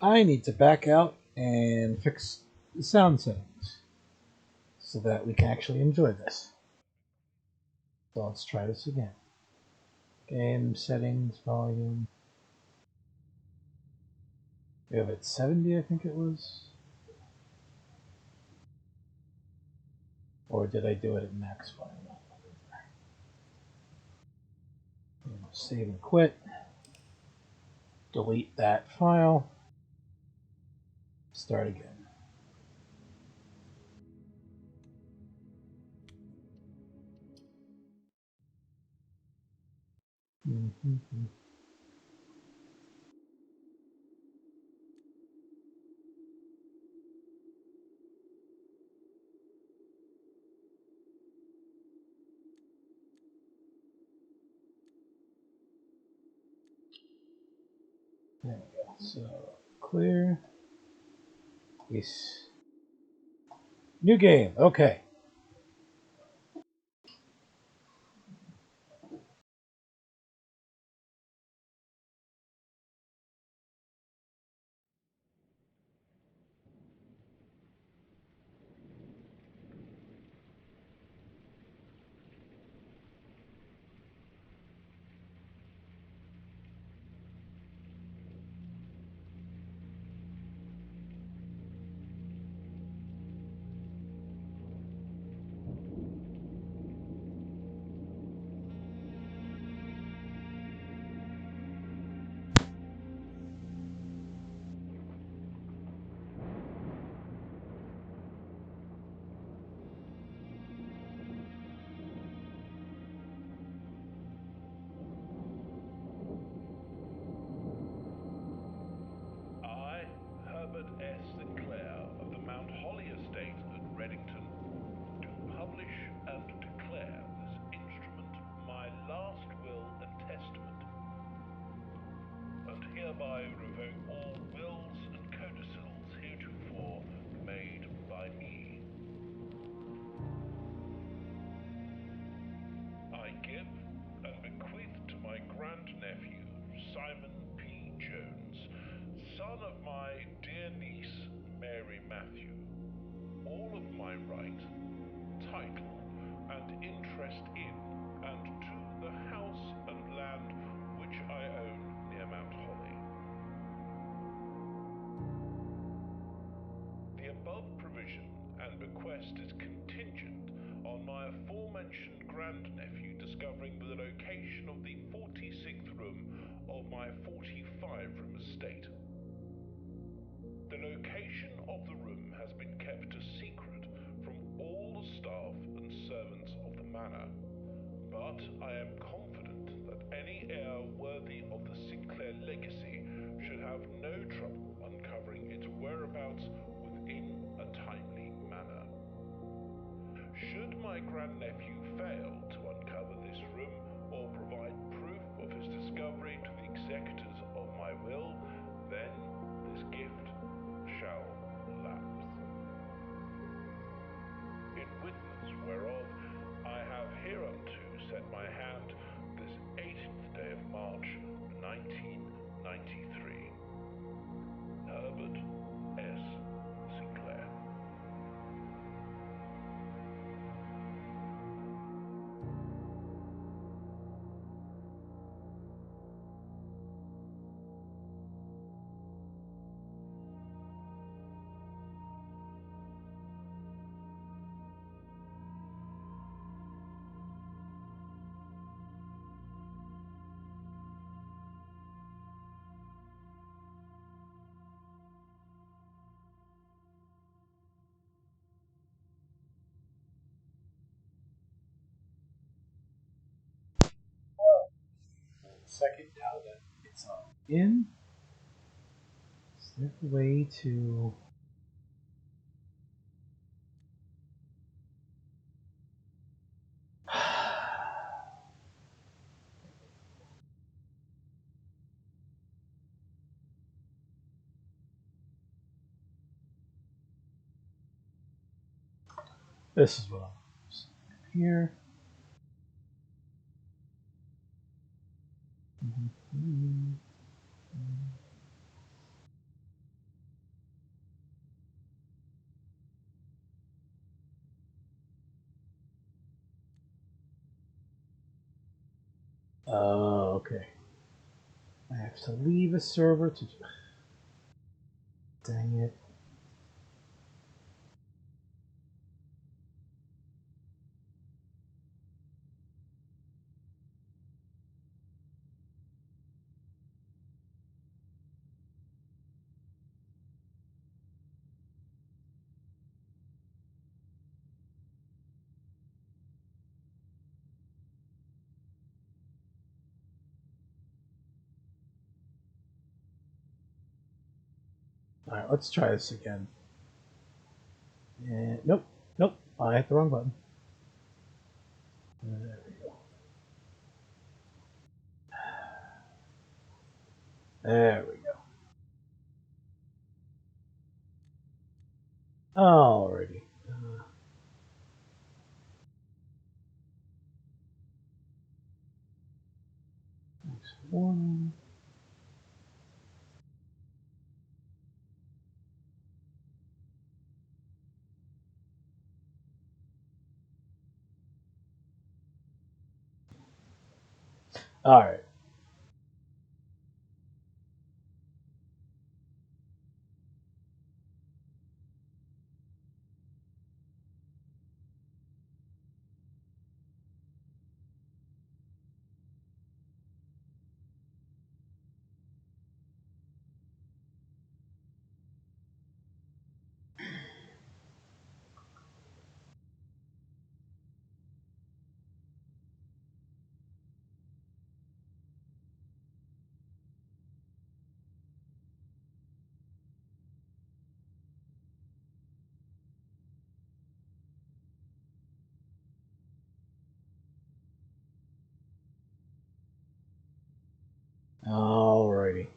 I need to back out and fix the sound settings so that we can actually enjoy this. So let's try this again. Game settings, volume. We have it 70, I think it was. Or did I do it at max volume? Save and quit. Delete that file. Start again. Mm-hmm. There we go. So clear. Yes. New game. Okay. I, Herbert S. Sinclair of the Mount Holly Estate at Reddington, do publish and declare this instrument my last will and testament, and hereby revoke all wills and codicils heretofore made by me. I give and bequeath to my grandnephew, Simon P. Jones, son of my dear niece, Mary Matthew, all of my right, title, and interest in and to the house and land which I own near Mount Holly. The above provision and bequest is contingent on my aforementioned grandnephew discovering the location of the 46th room of my 45-room estate. The location of the room has been kept a secret from all the staff and servants of the manor, but I am confident that any heir worthy of the Sinclair legacy should have no trouble uncovering its whereabouts within a timely manner. Should my grandnephew fail to uncover this room or provide proof of his discovery to the executors of my will, then this gift shall lapse. In witness whereof I have hereunto set my hand this 18th day of March, 1993. Herbert S. Sinclair. Second, now that it's in, is there a way to? This is what I'm here. Oh, okay. I have to leave a server to... Dang it. Alright, let's try this again. And nope, nope, I hit the wrong button. There we go. There we go. Alrighty. Next one. Alright. Alrighty.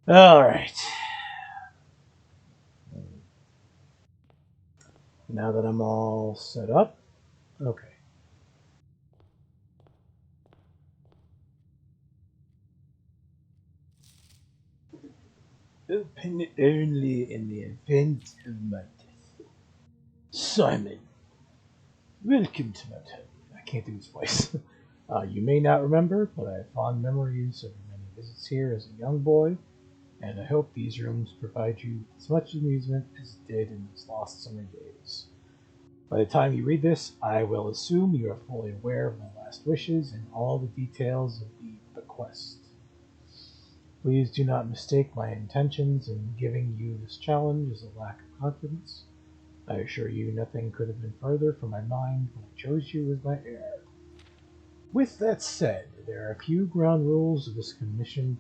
Alright. Now that I'm all set up, okay. Open only in the event of my death. Simon, welcome to my home. I can't do his voice. You may not remember, but I have fond memories of your many visits here as a young boy, and I hope these rooms provide you as much amusement as it did in these lost summer days. By the time you read this, I will assume you are fully aware of my last wishes and all the details of the bequest. Please do not mistake my intentions in giving you this challenge as a lack of confidence. I assure you nothing could have been further from my mind when I chose you as my heir. With that said, there are a few ground rules of this commission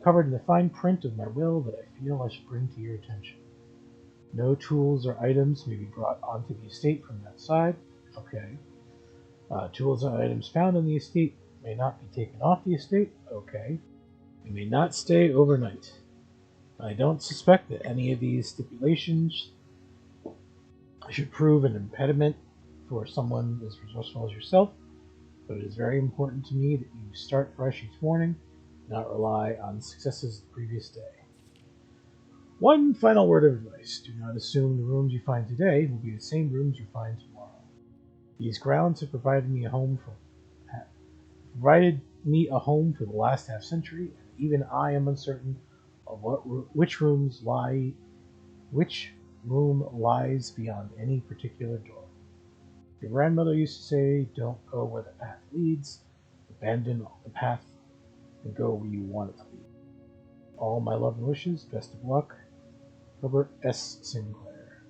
covered in the fine print of my will that I feel I should bring to your attention. No tools or items may be brought onto the estate from outside. Okay. Tools or items found on the estate may not be taken off the estate. Okay. You may not stay overnight. I don't suspect that any of these stipulations should prove an impediment for someone as resourceful as yourself, but it is very important to me that you start fresh each morning, not rely on successes of the previous day. One final word of advice. Do not assume the rooms you find today will be the same rooms you find tomorrow. These grounds have provided me a home for the last half century, and even I am uncertain of which room lies beyond any particular door. Your grandmother used to say, "Don't go where the path leads, abandon the path and go where you want it to lead." All my love and wishes, best of luck, Herbert S. Sinclair.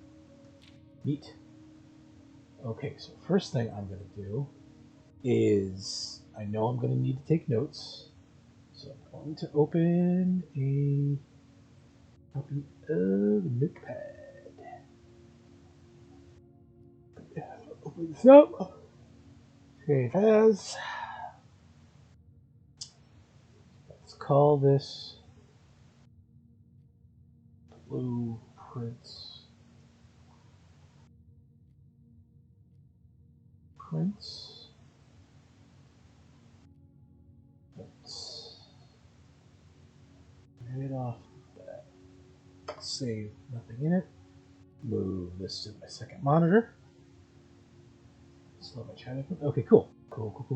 Neat. Okay, so first thing I'm going to do is, I know I'm going to need to take notes, so I'm going to open a copy of Notepad. Open this up. Okay, it has. Let's call this blueprints. Prints. Let's get it off that. Save nothing in it. Move this to my second monitor. Slow my chat. Okay, cool. Cool.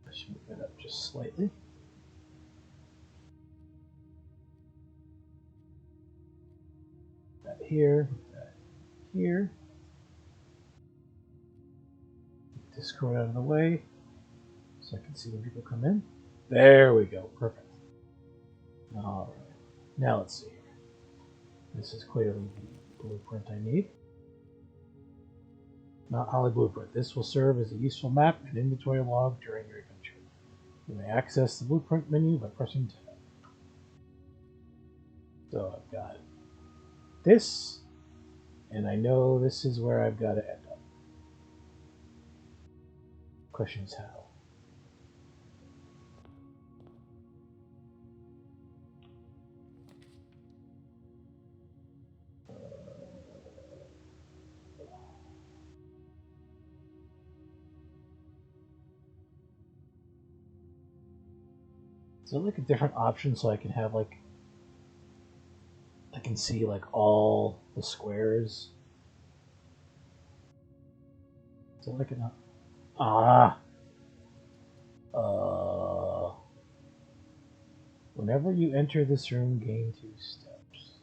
I should move it up just slightly. That here. That here. Discord out of the way so I can see when people come in. There we go. Perfect. All right. Now let's see. This is clearly the blueprint I need. Mount Holly Blueprint. This will serve as a useful map and inventory log during your adventure. You may access the blueprint menu by pressing tab. So I've got this, and I know this is where I've got to end up. Question is how. Is there like a different option so I can have like I can see like all the squares? Is there like an whenever you enter this room, gain 2 steps.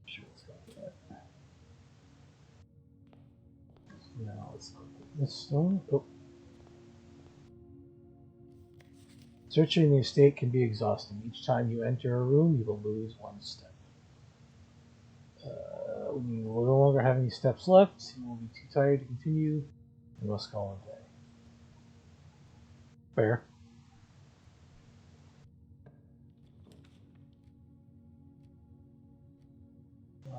Sure, it's got that. Now let's look at this stone. Oh. Searching the estate can be exhausting. Each time you enter a room, you will lose 1 step. When you will no longer have any steps left, you will be too tired to continue and must call it a day. Fair. I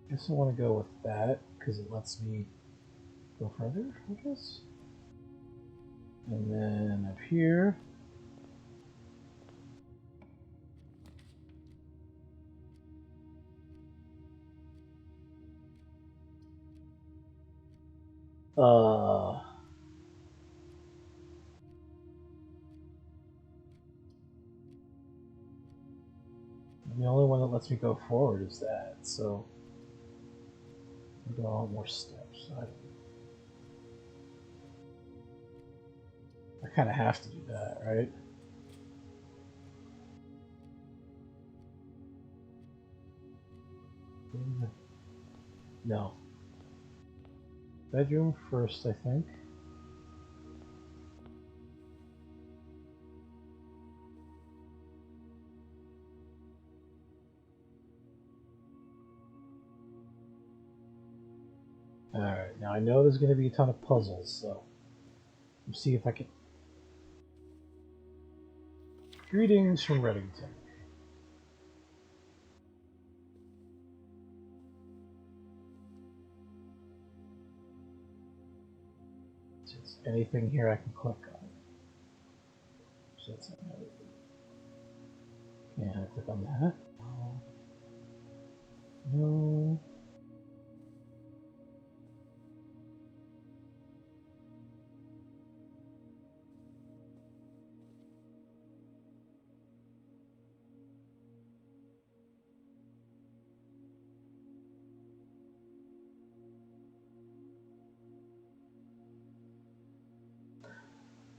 guess I want to go with that because it lets me go further, I guess. And then up here. The only one that lets me go forward is that, so I got all more steps. I kind of have to do that, right? No. Bedroom first, I think. Alright, now I know there's going to be a ton of puzzles, so let's see if I can. Greetings from Reddington. Is anything here I can click on? So that's another. Can't click on that. No.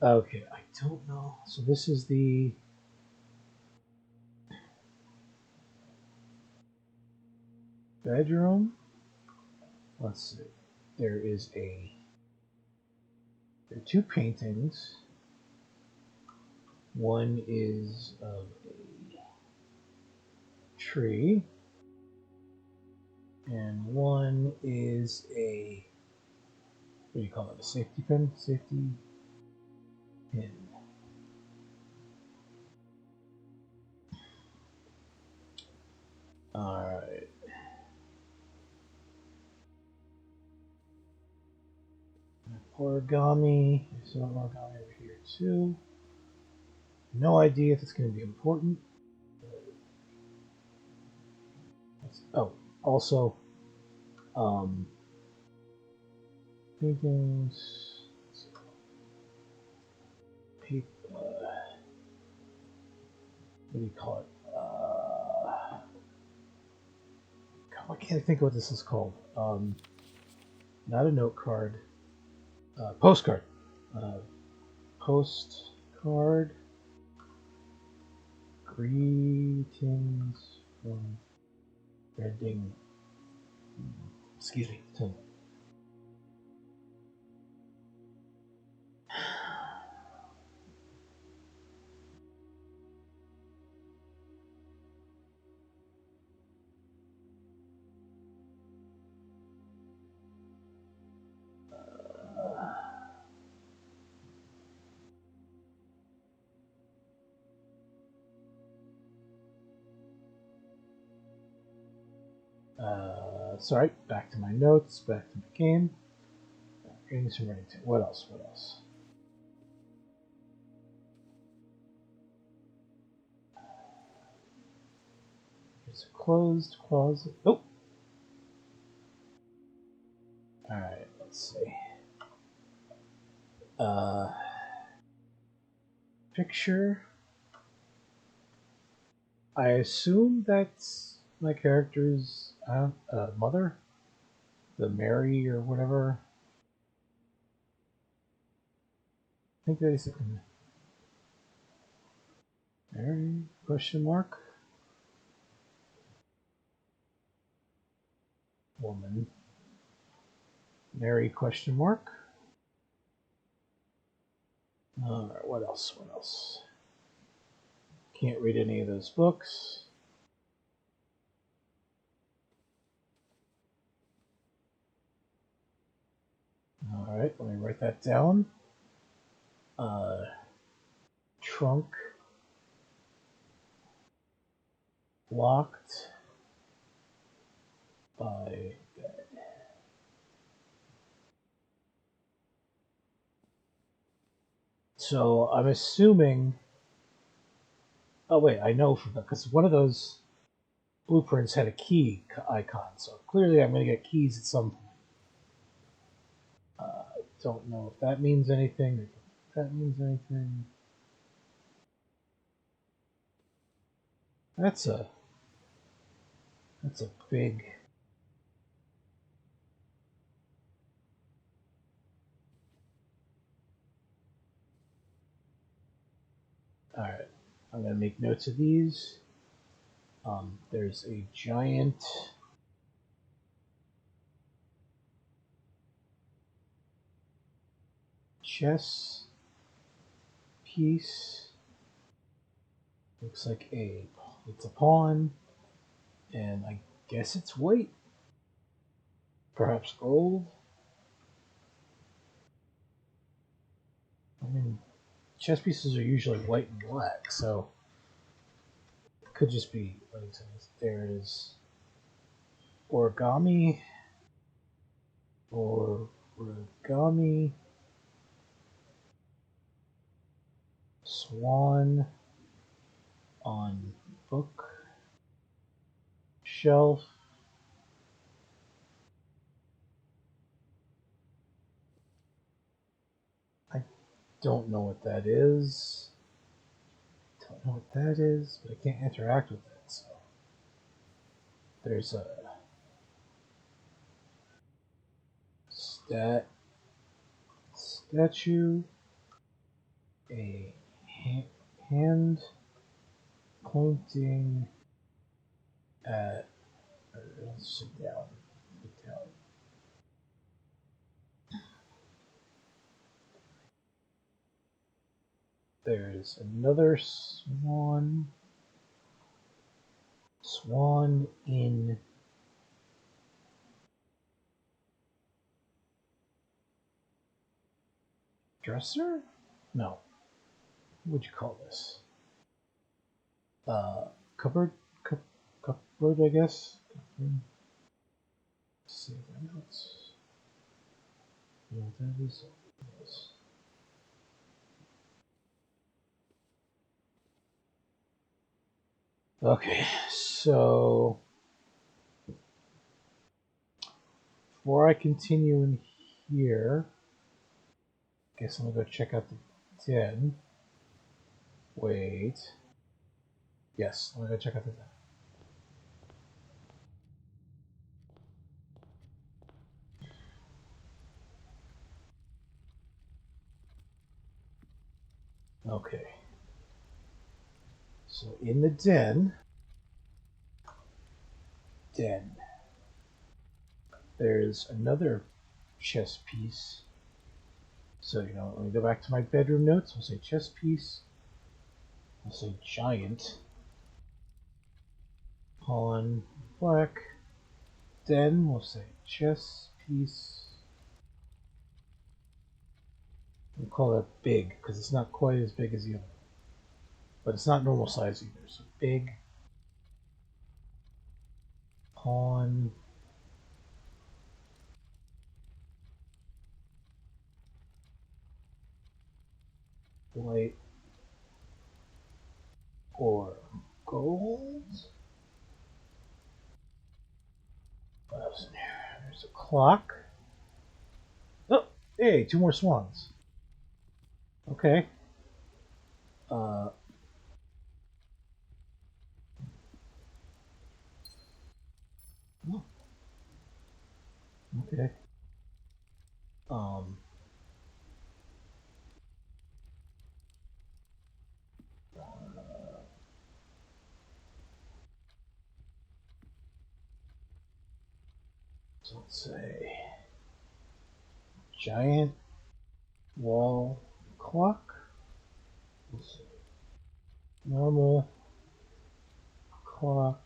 Okay, I don't know. So this is the bedroom. Let's see. There are 2 paintings. One is of a tree, and one is a do you call it? A safety pin? Safety pin. Alright. Origami. There's some origami over here too. No idea if it's going to be important. Oh, also, paintings. What do you call it? God, I can't think of what this is called. Not a note card. Postcard. Postcard. Greetings from Reading. Excuse me. Sorry, back to my notes, back to my game. Greetings from Reddington. What else? What else? There's a closed closet. Oh! Alright, let's see. Picture. I assume that's my character's mother? The Mary or whatever. I think that is Mary? Question mark? Woman. Mary? Question mark? Alright, what else? What else? Can't read any of those books. Alright, let me write that down. Trunk. Locked by bed. So I'm assuming. Oh wait, I know from because one of those blueprints had a key icon, so clearly I'm going to get keys at some point. Don't know if that means anything. If that means anything. That's a big. All right, I'm going to make notes of these. There's a giant chess piece. Looks like it's a pawn, and I guess it's white. Perhaps gold. I mean, chess pieces are usually white and black, so it could just be. There is origami. Origami. Swan on book shelf. I don't know what that is. Don't know what that is, but I can't interact with it. So there's a statue, a hand pointing at. Let's sit down. Sit down. There's another swan. Swan in. dresser? No. What would you call this? Cupboard? Cupboard, I guess? Let's see what else. You know what that is? Yes. Okay, so before I continue in here, I guess I'm gonna go check out the den. Wait. Yes, I'm gonna go check out the den. Okay. So in the den, there's another chess piece. So, you know, let me go back to my bedroom notes. We'll say chess piece. We'll say giant. Pawn black. Den, we'll say chess piece. We'll call that big, because it's not quite as big as the other one. But it's not normal size either. So big. Pawn. White. Or gold. What else in here? There's a clock. Oh, hey, 2 more swans. Okay. Oh, okay. Um, so let's say giant wall clock. Let's see. Normal clock.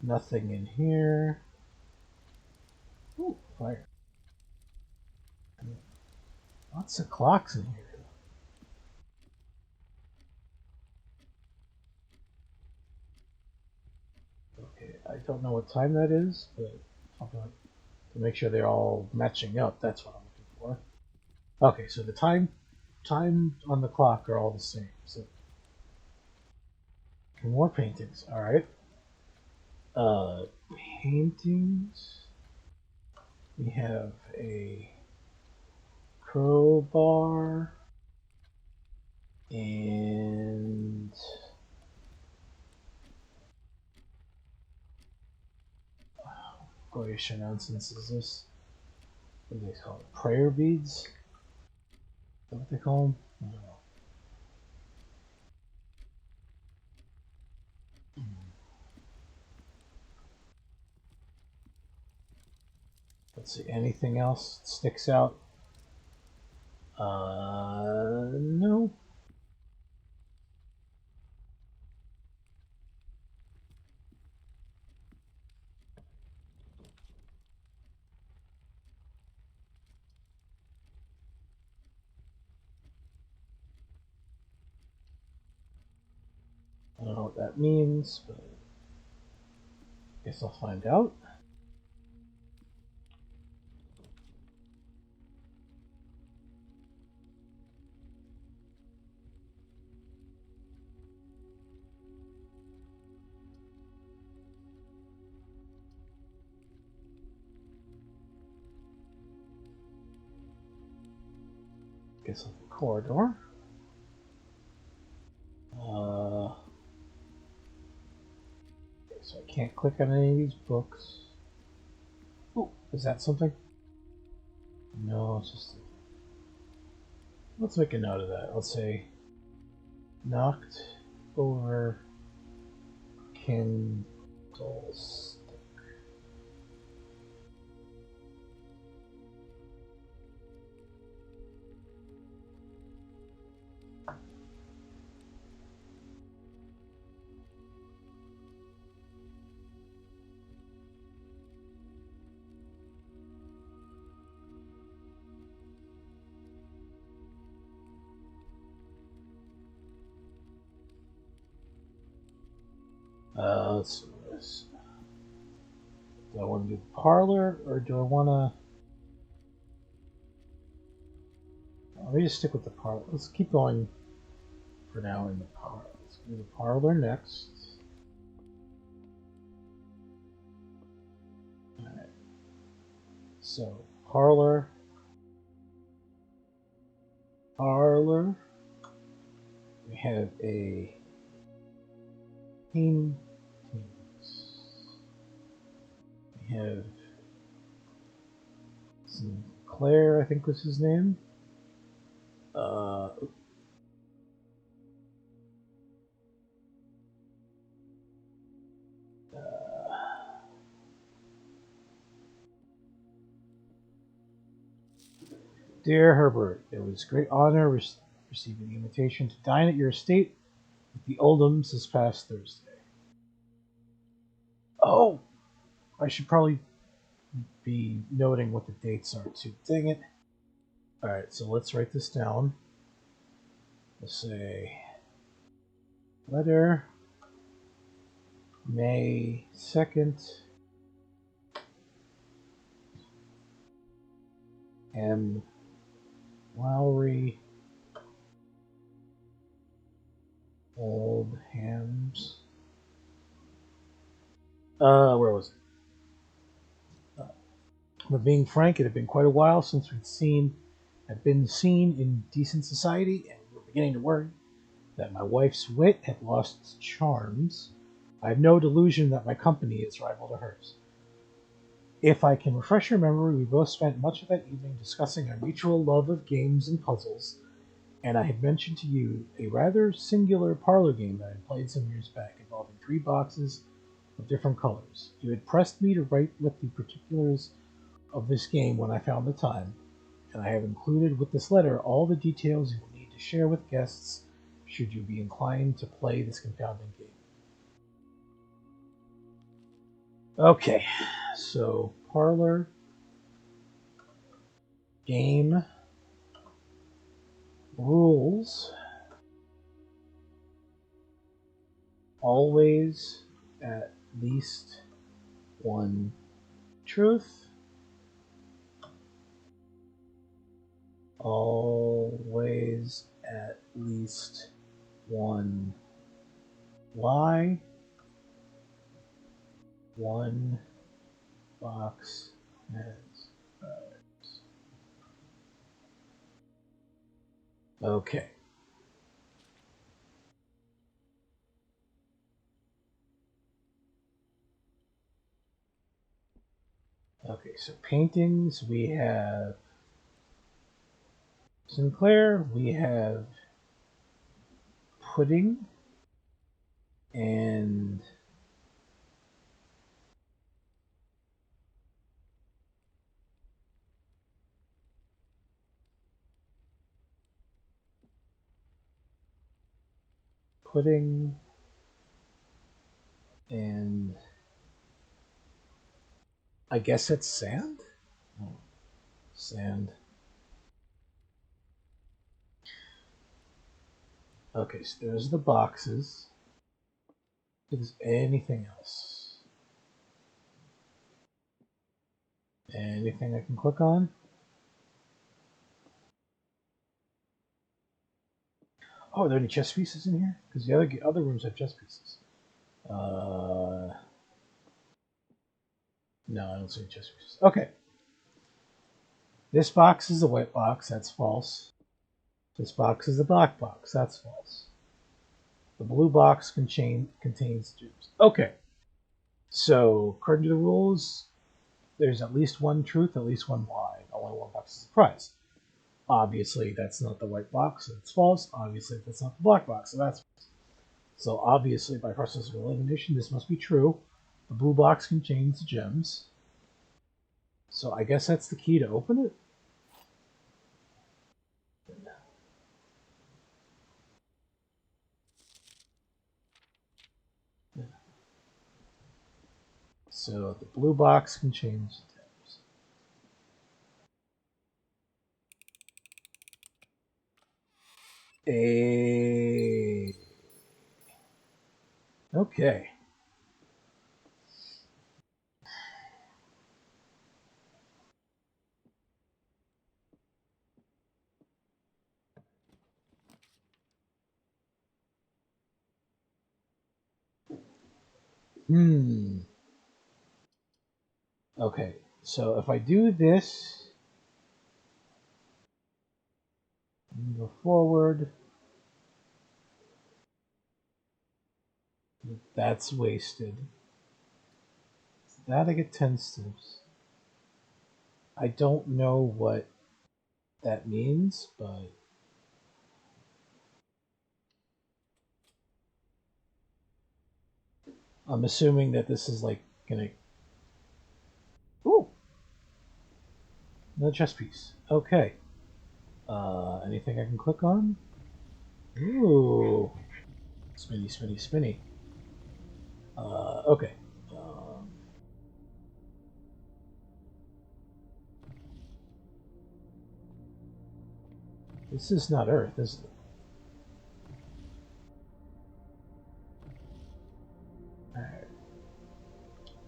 Nothing in here. Ooh, fire. Lots of clocks in here. Okay, I don't know what time that is, but to make sure they're all matching up, that's what I'm looking for. Okay, so the time on the clock are all the same. So more paintings. All right. Paintings. We have a crowbar and what nonsense is this? What do they call it? Prayer beads? Is that what they call them? I don't know. Let's see, anything else that sticks out? No. I don't know what that means, but I guess I'll find out. Guess on the corridor. Okay, so I can't click on any of these books. Oh, is that something? No, it's just. Let's make a note of that. Let's say knocked over candles. Let's do this. Do I want to do the parlor, or do I want to... Let me just stick with the parlor. Let's keep going for now in the parlor. Let's do the parlor next. Alright. So, parlor. Parlor. We have a paintings. We have Sinclair, I think was his name. Dear Herbert, it was a great honor receiving the invitation to dine at your estate with the Oldhams this past Thursday. Oh, I should probably be noting what the dates are too. Dang it. Alright, so let's write this down. We'll say letter May 2nd, M. Lowry, Oldhams. Where was it? But being frank, it had been quite a while since had been seen in decent society, and we were beginning to worry that my wife's wit had lost its charms. I have no delusion that my company is rival to hers. If I can refresh your memory, we both spent much of that evening discussing our mutual love of games and puzzles, and I had mentioned to you a rather singular parlor game that I had played some years back, involving 3 boxes of different colors. You had pressed me to write with the particulars of this game when I found the time, and I have included with this letter all the details you will need to share with guests should you be inclined to play this confounding game. Okay, so parlor game rules. Always at least one truth. Always at least one lie. 1 box has cards. Okay. Okay, so paintings, we have Sinclair, we have pudding, and pudding, and I guess it's sand? Oh, sand. Okay, so there's the boxes. Is anything else? Anything I can click on? Oh, are there any chess pieces in here? Because the other rooms have chess pieces. No, I don't see any chess pieces. Okay. This box is a white box. That's false. This box is a black box. That's false. The blue box contains gems. Okay. So, according to the rules, there's at least one truth, at least one lie. Only one box is a prize. Obviously, that's not the white box, so it's false. Obviously, that's not the black box, so that's false. So, obviously, by process of elimination, this must be true. The blue box contains gems. So, I guess that's the key to open it? So, the blue box contains gems. Okay. Hmm. Okay, so if I do this, go forward, that's wasted. That I get 10 steps. I don't know what that means, but I'm assuming that this is like gonna. Ooh, another chess piece. Okay. Anything I can click on? Ooh, spinny, spinny, spinny. Okay. Um, this is not Earth, is it? Alright.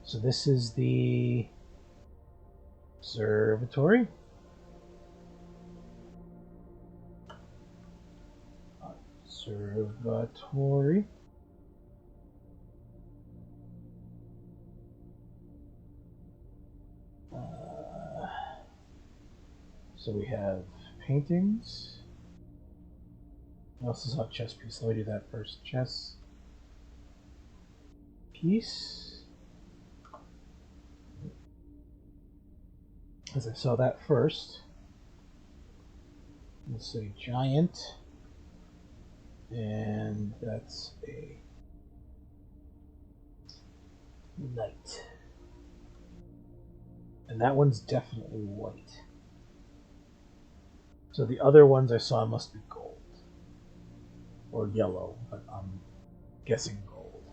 So this is the observatory. Observatory. So we have paintings. I also saw a chess piece. Let me do that first. Chess piece. As I saw that first. Let's say giant. And that's a knight. And that one's definitely white. So the other ones I saw must be gold. Or yellow, but I'm guessing gold.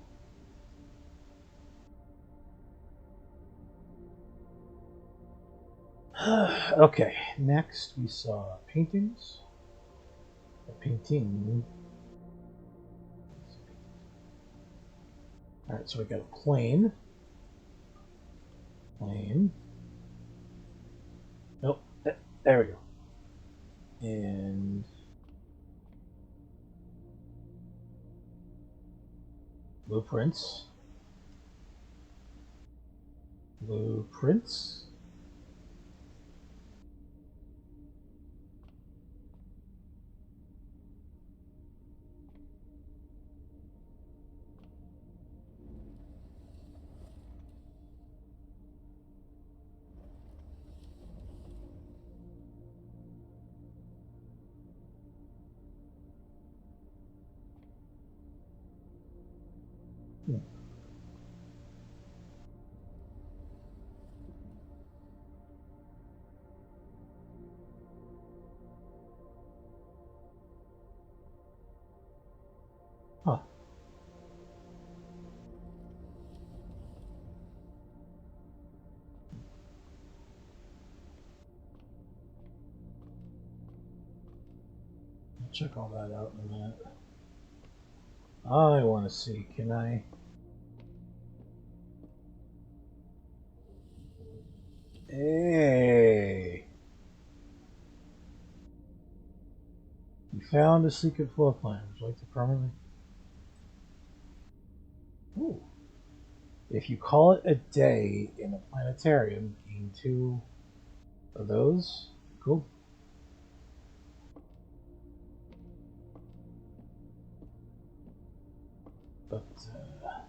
Okay, next we saw paintings. A painting. Alright, so we got a plane. Plane. Nope, there we go. And blueprints. Blueprints. Hmm. Huh. I'll check all that out in a minute. I want to see, can I... Hey! You found a secret floor plan. Would you like to permanently... Ooh. If you call it a day in a planetarium, gain 2 of those. Cool. But, oh,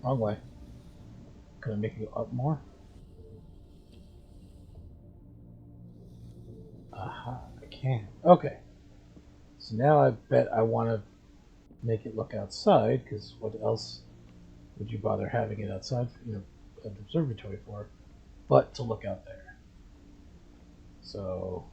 wrong way. Could I make it go up more? Aha, I can. Okay. So now I bet I want to make it look outside, because what else would you bother having it outside, an observatory for, but to look out there? So,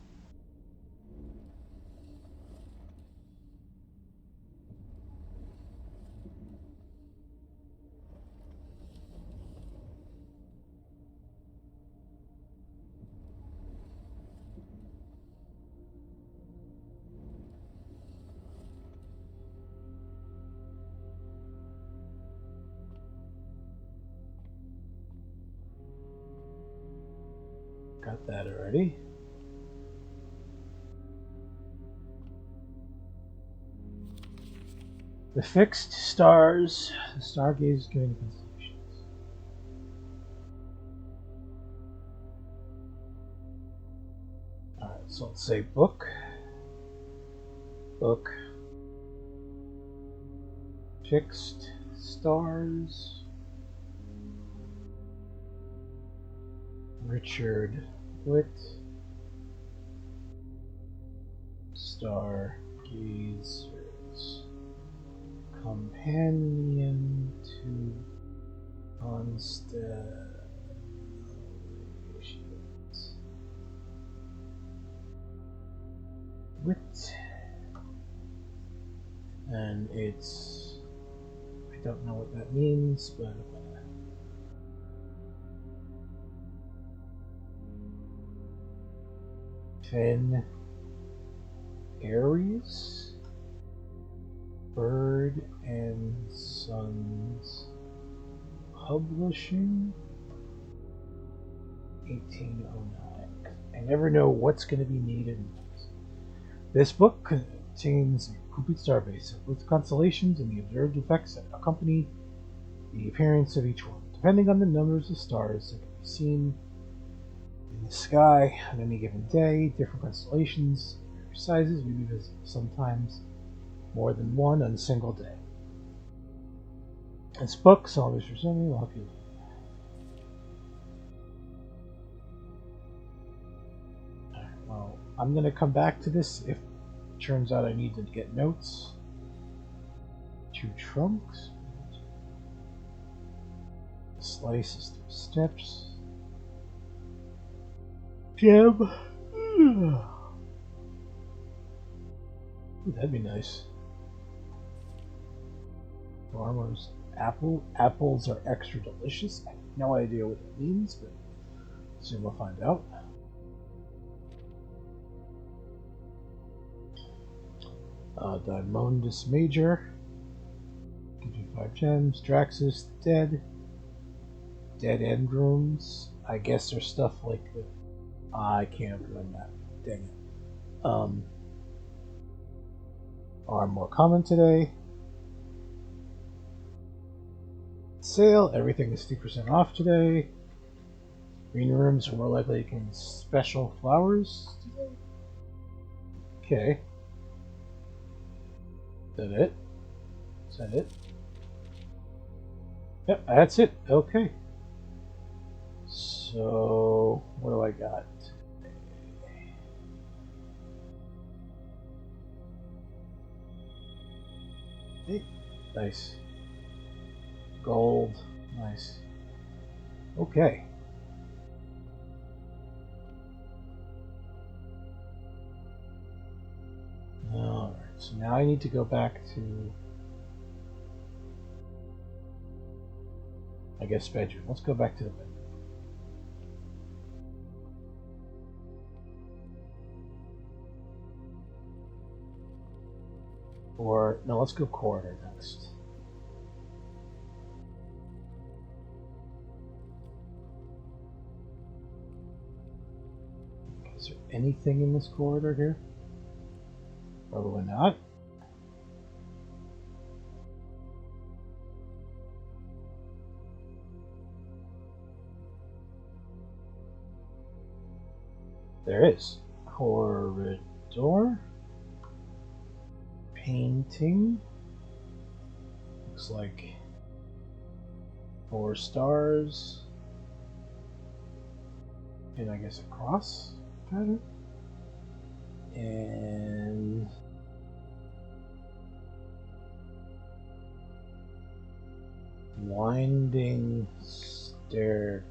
got that already. The fixed stars, the stargaze giving constellations. Alright, so let's say book. Book. Fixed stars. Richard Witt. Stargazers. Companion to constellations. Wit. And it's, I don't know what that means, but Finn Aries. Bird and Sons Publishing, 1809. I never know what's going to be needed. This book contains a complete starbase with constellations and the observed effects that accompany the appearance of each one, depending on the numbers of stars that can be seen in the sky on any given day. Different constellations, various sizes, may be visible sometimes more than one on a single day. This book, Salvation for Sunday, will help you. Alright, well, I'm going to come back to this if it turns out I need to get notes. 2 trunks. Slice is 3 steps. Jam. Ooh, that'd be nice. Farmers apples are extra delicious. I have no idea what that means, but soon we'll find out. Daimondus Major. Gives you 5 gems. Draxus dead. Dead end rooms. I guess there's stuff like the. I can't remember that. Dang it. Are more common today. Sale, everything is 50% off today. Green rooms are more likely to contain special flowers today. Okay. Is that it? Is that it? Yep, that's it. Okay. So, what do I got? Hey, nice. Gold. Nice. Okay. Alright, so now I need to go back to, I guess, bedroom. Let's go back to the bedroom. Or, no, let's go corridor next. Is there anything in this corridor here? Probably not. There is. Corridor. Painting. Looks like 4 stars. And I guess a cross pattern. And winding staircase.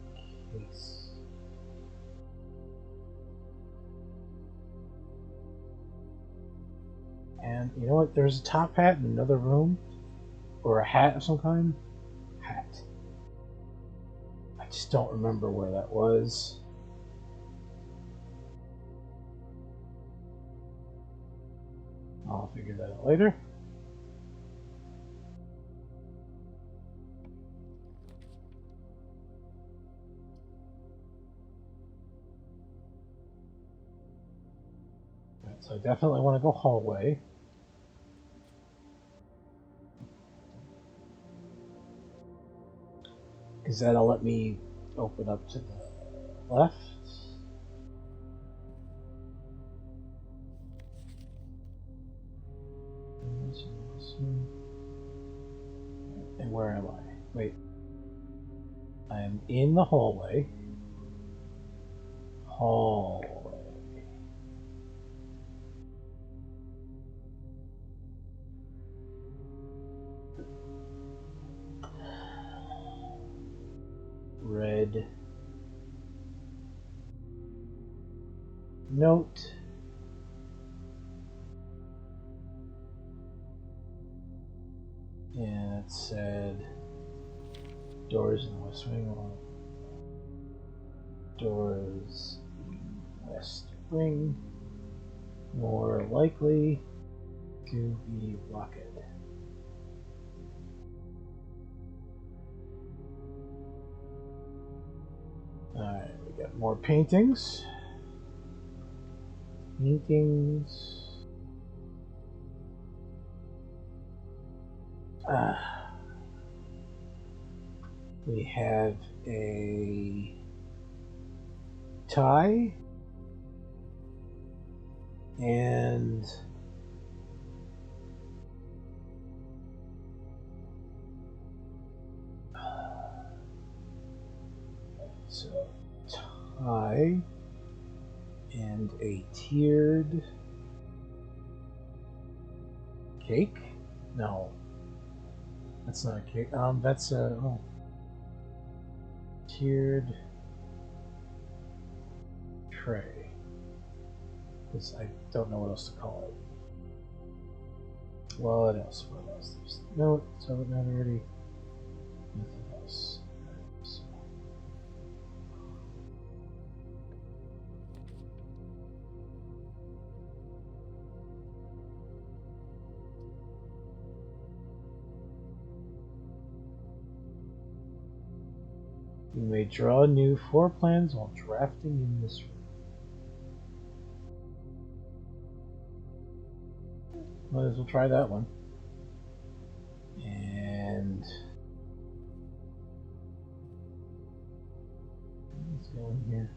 And you know what? There's a top hat in another room. Or a hat of some kind. Hat. I just don't remember where that was. I'll figure that out later. So I definitely want to go hallway. Because that'll let me open up to the left. And where am I? Wait. I'm in the hallway. Red note. And it said doors in the west wing. Doors west wing. More likely to be blocked. Alright, we got more paintings. We have a tie and so tie and a tiered cake? No, that's not a cake. That's a tiered tray. Because I don't know what else to call it. What else? What else? There's no. So that already. Nothing else. You may draw new floor plans while drafting in this room. Might as well try that one. And let's go in here.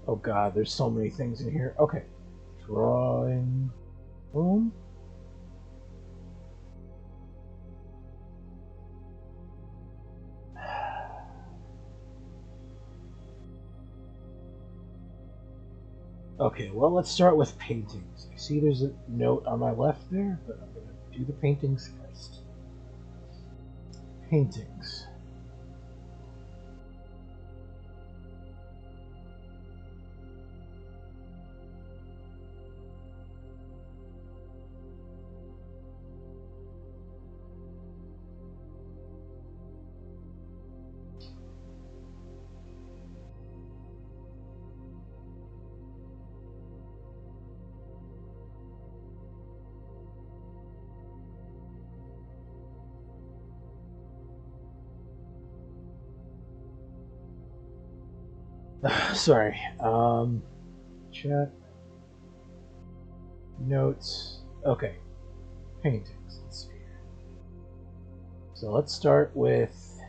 Oh god, there's so many things in here. Okay. Drawing. Boom. Okay, well, let's start with paintings. I see there's a note on my left there, but I'm going to do the paintings first. Paintings. Sorry. Chat. Notes. Okay. Paintings. Let's see here. So let's start with.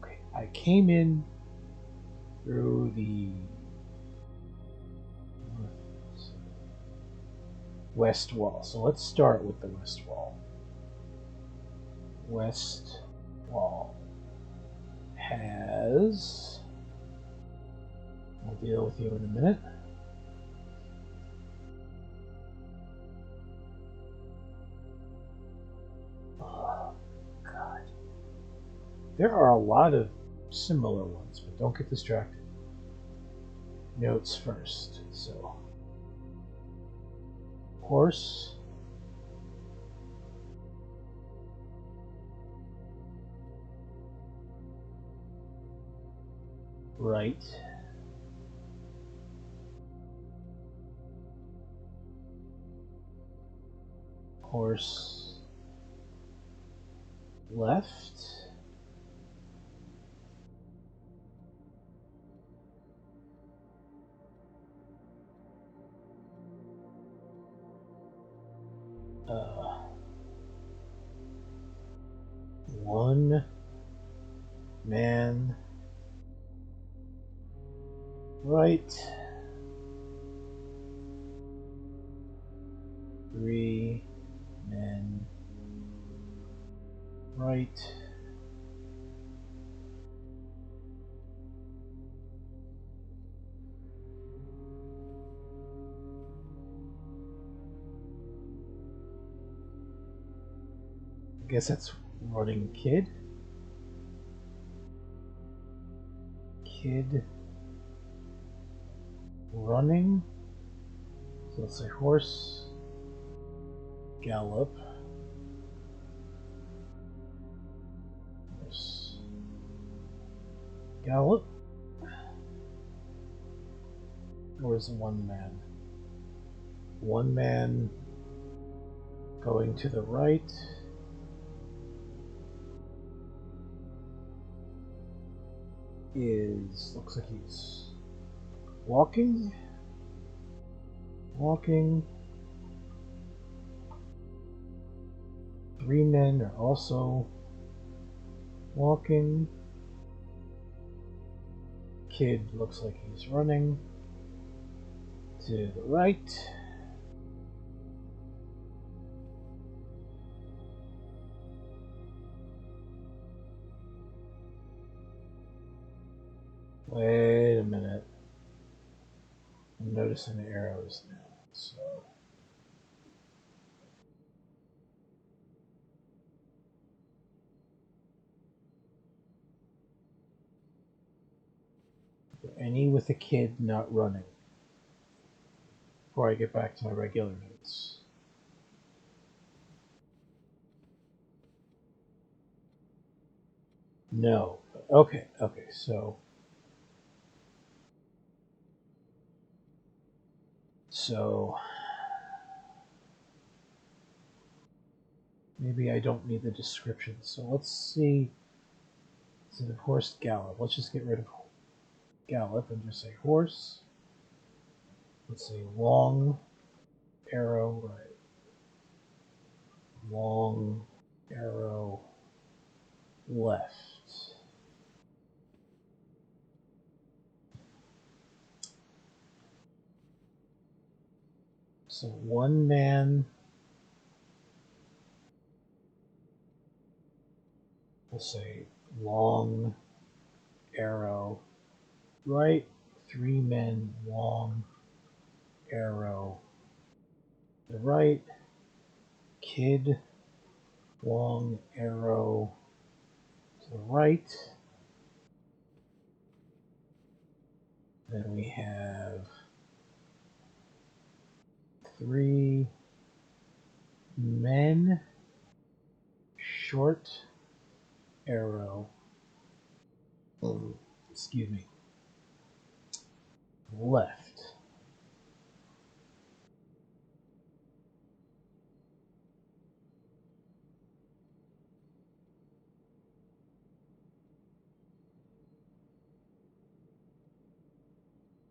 Okay, I came in through the west wall. So let's start with the west wall. West wall has. I'll deal with you in a minute. Oh, God. There are a lot of similar ones, but don't get distracted. Notes first. So, horse. Right. Horse left. One man right, 3 men right, I guess that's running kid. Kid running. So let's say horse, gallop, horse, gallop. Or is it one man? One man going to the right. Looks like he's walking. 3 men are also walking. Kid looks like he's running to the right. Wait a minute. I'm noticing the arrows now. So any with a kid not running before I get back to my regular notes. No. Okay, so maybe I don't need the description. So let's see. Instead of horse, gallop. Let's just get rid of gallop and just say horse. Let's say long arrow right. Long arrow left. So one man, we'll say long arrow right, 3 men long arrow to the right, kid long arrow to the right. Then we have 3 men short arrow, excuse me, left.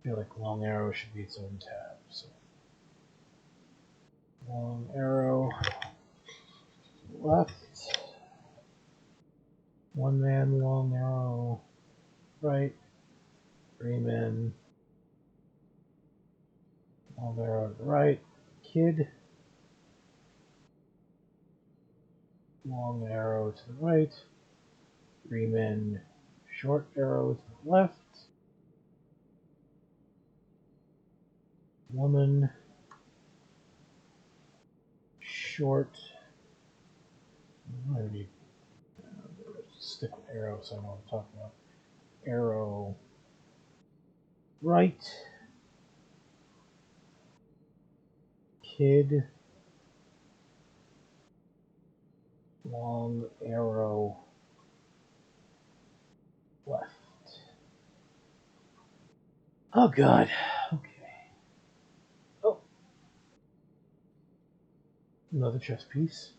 I feel like long arrow should be its own tab. So long arrow left. One man long arrow right. 3 men long arrow to the right. Kid long arrow to the right. 3 men short arrow to the left. Woman short. I already stick with arrow, so I know what I'm talking about. Arrow right. Kid long arrow left. Oh god. Okay. Oh. Another chess piece.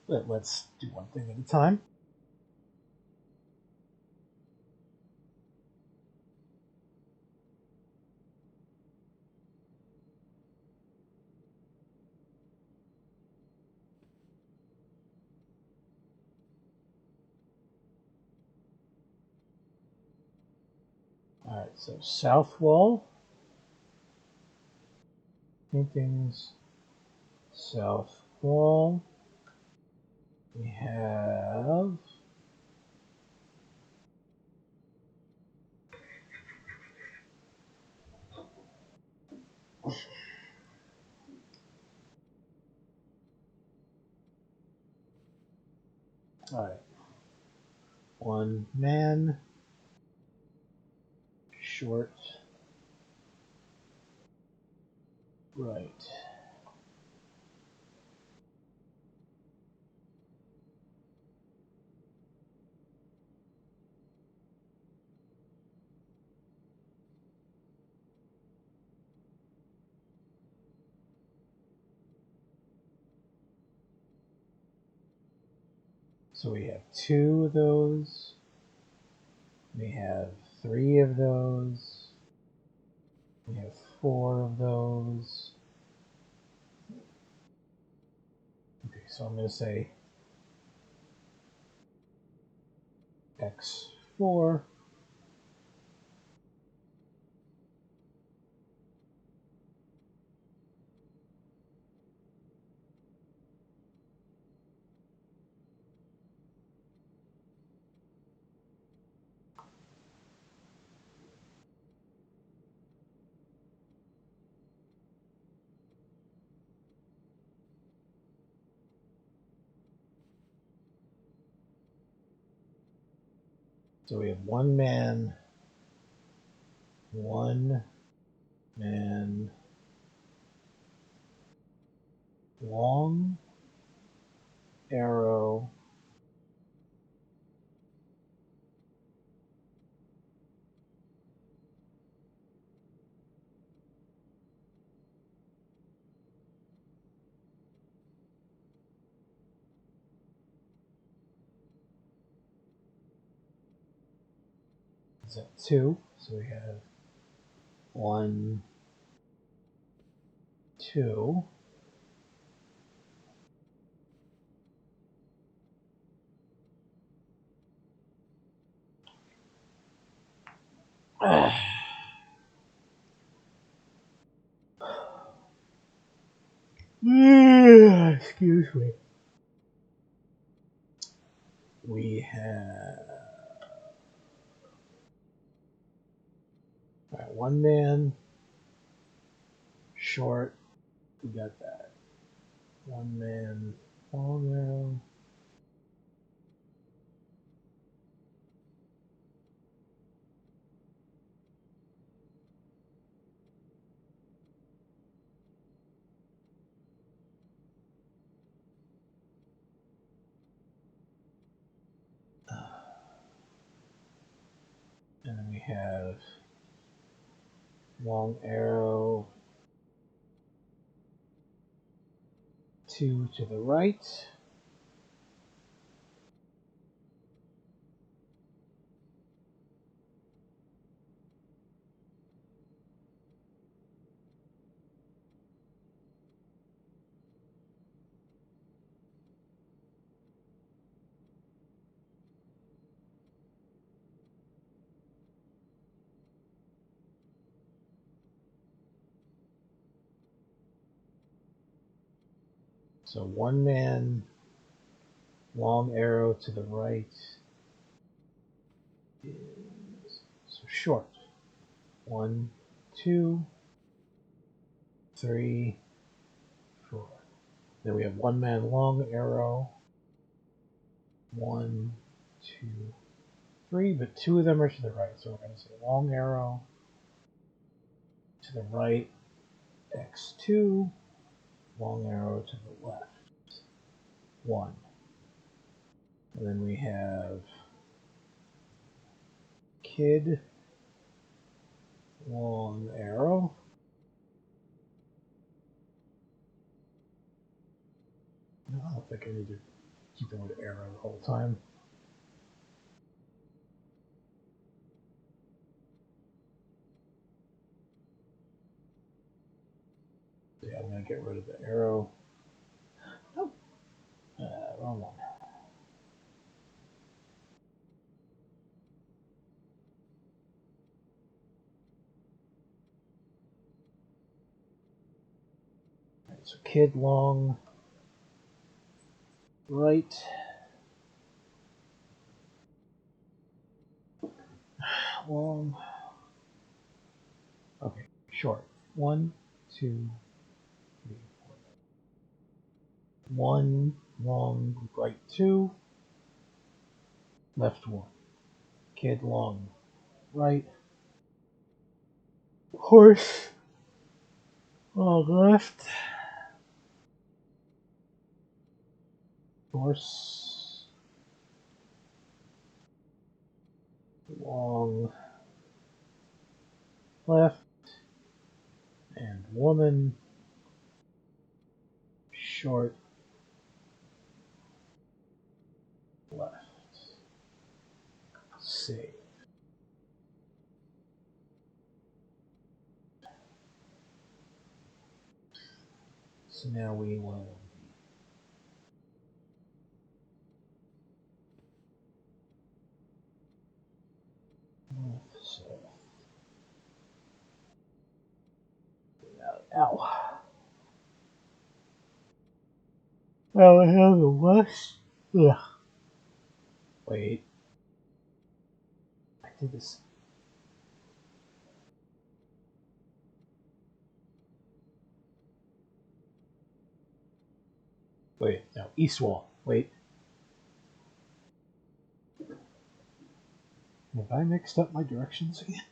Let's do one thing at a time. Alright, so south wall. Paintings. South wall. We have alright. One man. Short. Right. So we have 2 of those. We have 3 of those. We have 4 of those. Okay, so I'm going to say X4. So we have one man, long arrow, is that 2? So we have 1, 2. Excuse me. We have one man, short. We got that. One man, long arrow. And then we have long arrow, 2 to the right. So one man, long arrow to the right is so short. 1, 2, 3, 4. Then we have one man, long arrow. 1, 2, 3, but 2 of them are to the right. So we're going to say long arrow to the right, X2, long arrow to the left, 1. And then we have kid, long arrow. No, I don't think I need to keep going with arrow the whole time. Yeah, I'm going to get rid of the arrow. Oh, wrong one. So kid long, right. Long. Okay, short. 1, 2, 3, 4. 1, long, right 2, left 1. Kid long, right. Horse, long, left. Horse, long, left. And woman, short, left. Save. So now we will so ow. Now I have the west. Ugh. Wait. I did this. Wait, no, east wall. Wait. Have I mixed up my directions again?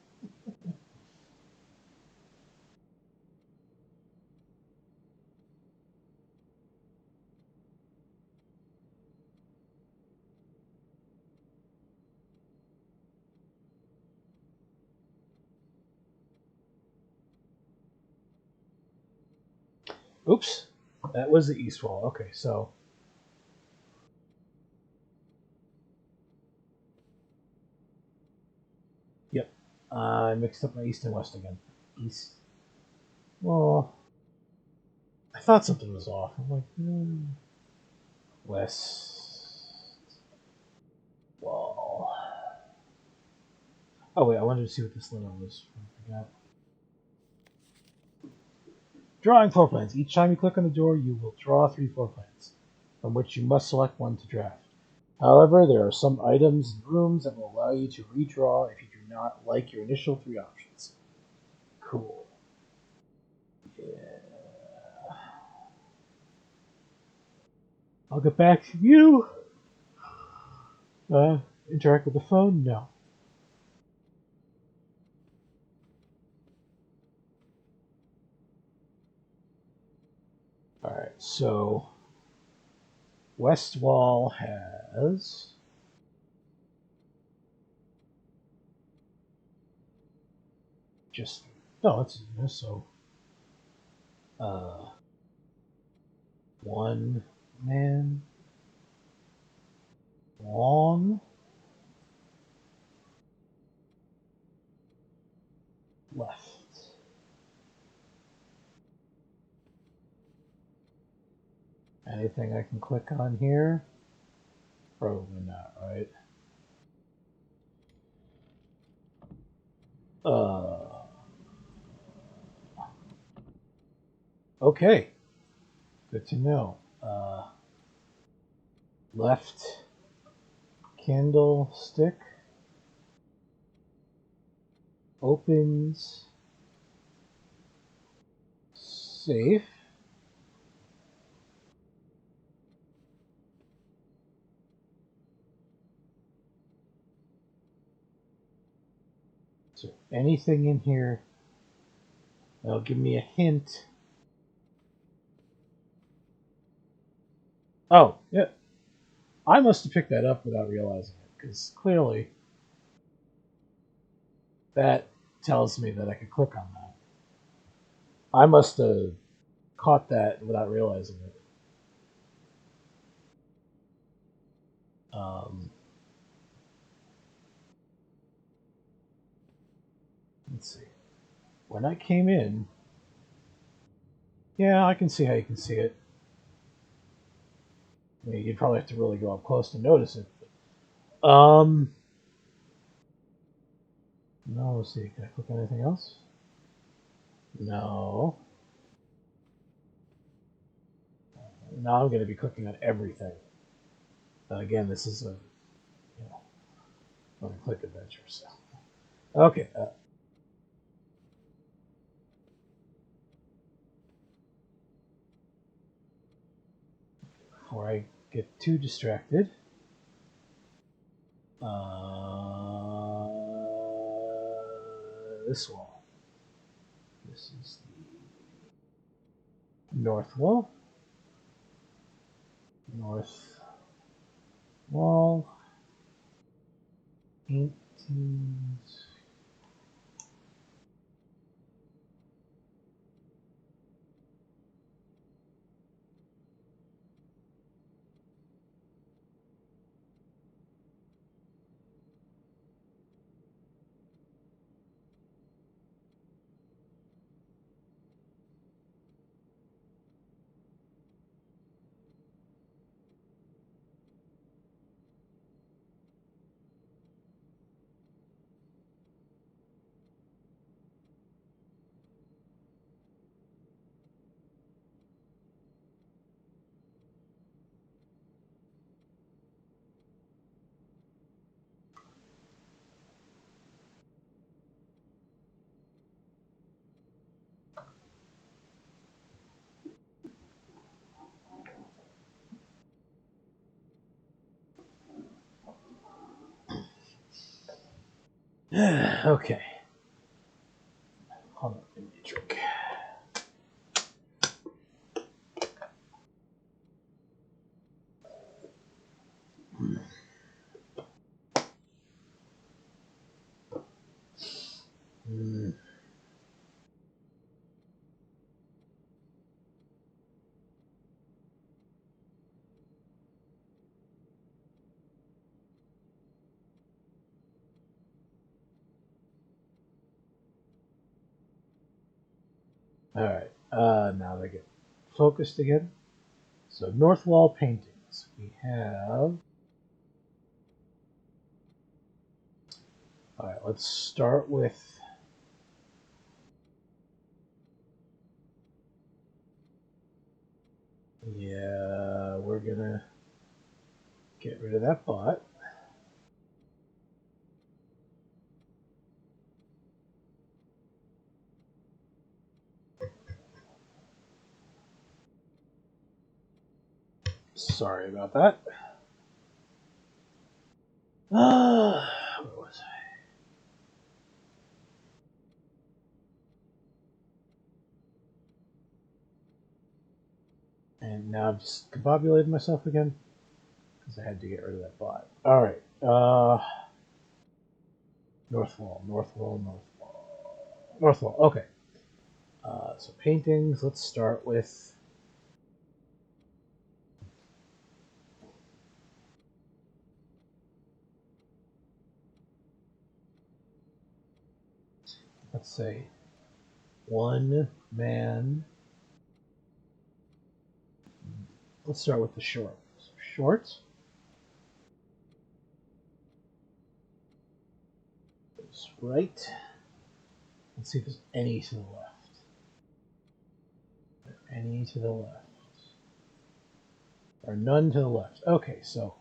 Oops. That was the east wall. Okay, so. Yep. I mixed up my east and west again. East. Well, I thought something was off. I'm like, west wall. Oh, wait, I wanted to see what this letter was. I forgot. Drawing floor plans. Each time you click on the door, you will draw 3 floor plans, from which you must select one to draft. However, there are some items and rooms that will allow you to redraw if you do not like your initial 3 options. Cool. Yeah. I'll get back to you. Interact with the phone? No. Alright, so West Wall has just no, it's so one man long left. Anything I can click on here? Probably not, right? Okay. Good to know. Left candlestick opens safe. So anything in here that'll give me a hint. Oh, yeah. I must have picked that up without realizing it, because clearly that tells me that I could click on that. I must have caught that without realizing it. Let's see. When I came in, yeah, I can see how you can see it. I mean, you'd probably have to really go up close to notice it. No, let's see. Can I click on anything else? No. Now I'm going to be clicking on everything. Again, this is a point-and-click adventure. So, okay. Before I get too distracted, this wall. This is the north wall. North wall. Paintings. Okay. Hold on, give me a drink. All right. Now they get focused again. So north wall paintings. We have. All right. Let's start with. Yeah, we're gonna get rid of that bot. Sorry about that. Where was I? And now I've just combobulated myself again because I had to get rid of that bot. All right. North wall, north wall, north wall, north wall. Okay. So paintings. Let's start with. Let's say one man. Let's start with the short. So short. Goes right. Let's see if there's any to the left. Any to the left. Or none to the left. Okay, so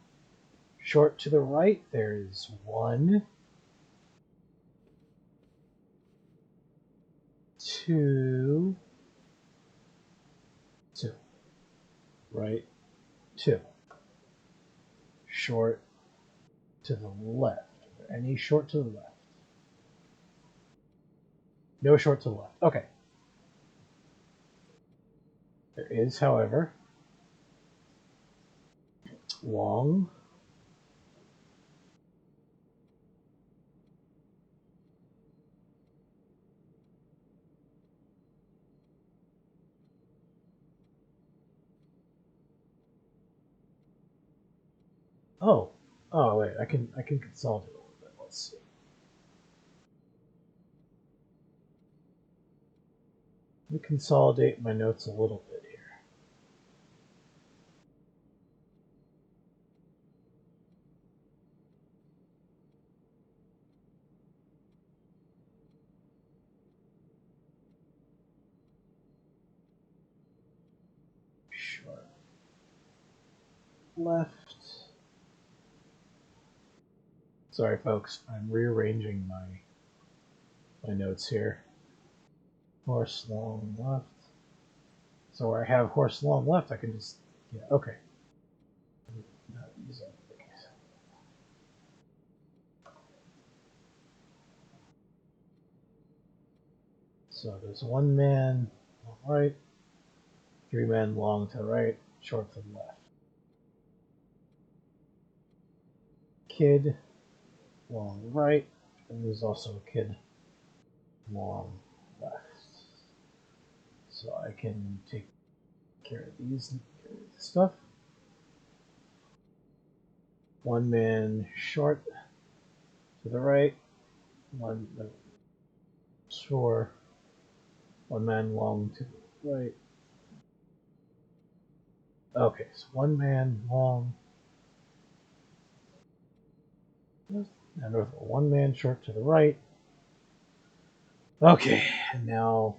short to the right, there's one, two, two. Right, two. Short to the left. Are there any short to the left? No short to the left. Okay. There is, however, long. Oh, oh wait, I can consolidate a little bit. Let's see. Let me consolidate my notes a little bit here. Sure. left. Sorry, folks, I'm rearranging my notes here. Horse long left. So where I have horse long left, I can just, yeah, okay. Not using it. So there's one man long right, three men long to the right, short to the left. Kid long right, and there's also a kid long left. So I can take care of these stuff. One man short to the right, one short, one man long to the right. Okay, so one man long, and one man short to the right. Okay, and now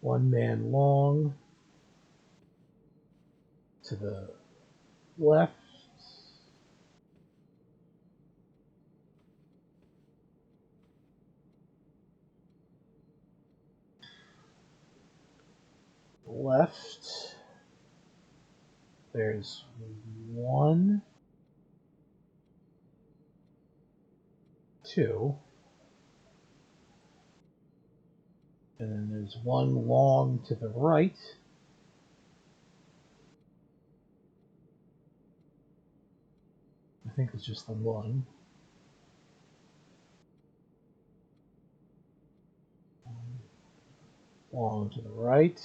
one man long to the left. Left. There's one, two, and then there's one long to the right. I think it's just the one. Long to the right.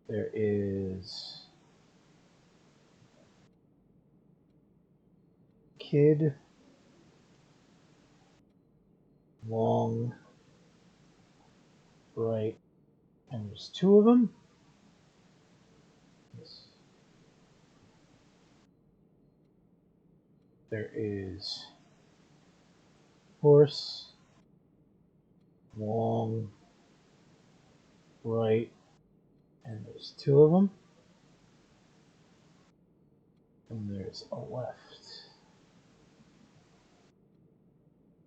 There is kid long right, and there's two of them. Yes. There is horse long right, and there's two of them. And there's a left.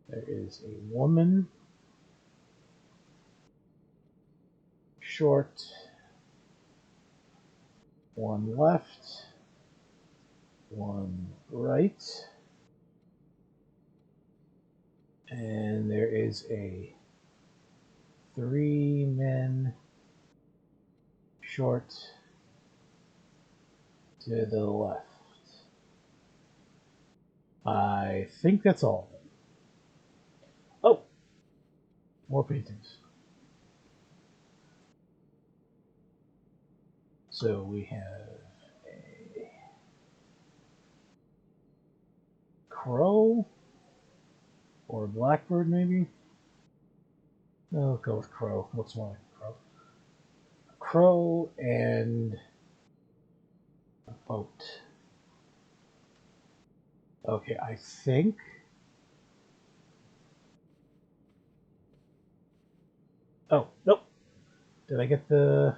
There is a woman short, one left, one right, and there is a three men short to the left. I think that's all. Oh, more paintings. So we have a crow or a blackbird, maybe. No, I'll go with crow. Looks more like a crow. A crow and a boat. Okay, I think. Oh, nope. Did I get the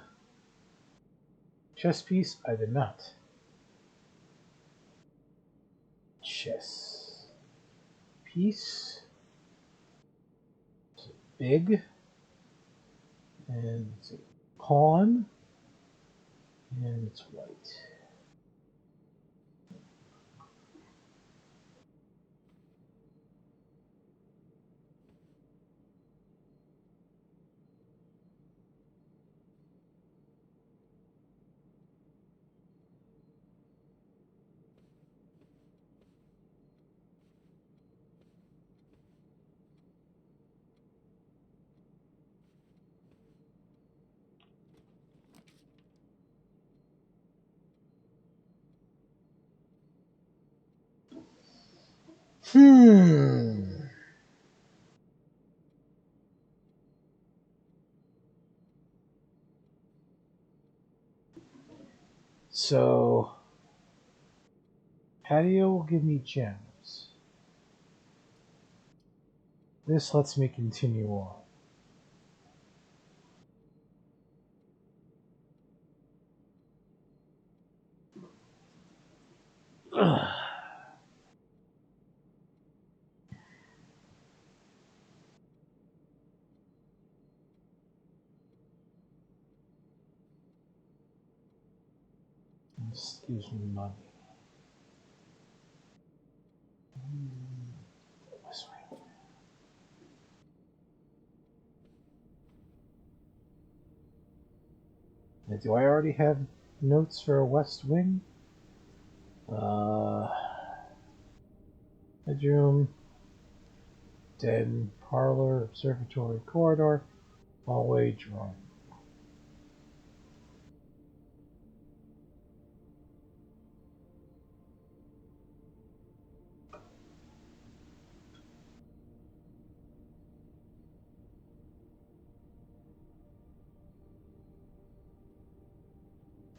chess piece? I did not. Chess piece. It's big. And it's a pawn. And it's white. Hmm. So, patio will give me gems. This lets me continue on. Excuse me, money. This way. Now, do I already have notes for a west wing? Bedroom, den, parlor, observatory, corridor, hallway, drawing.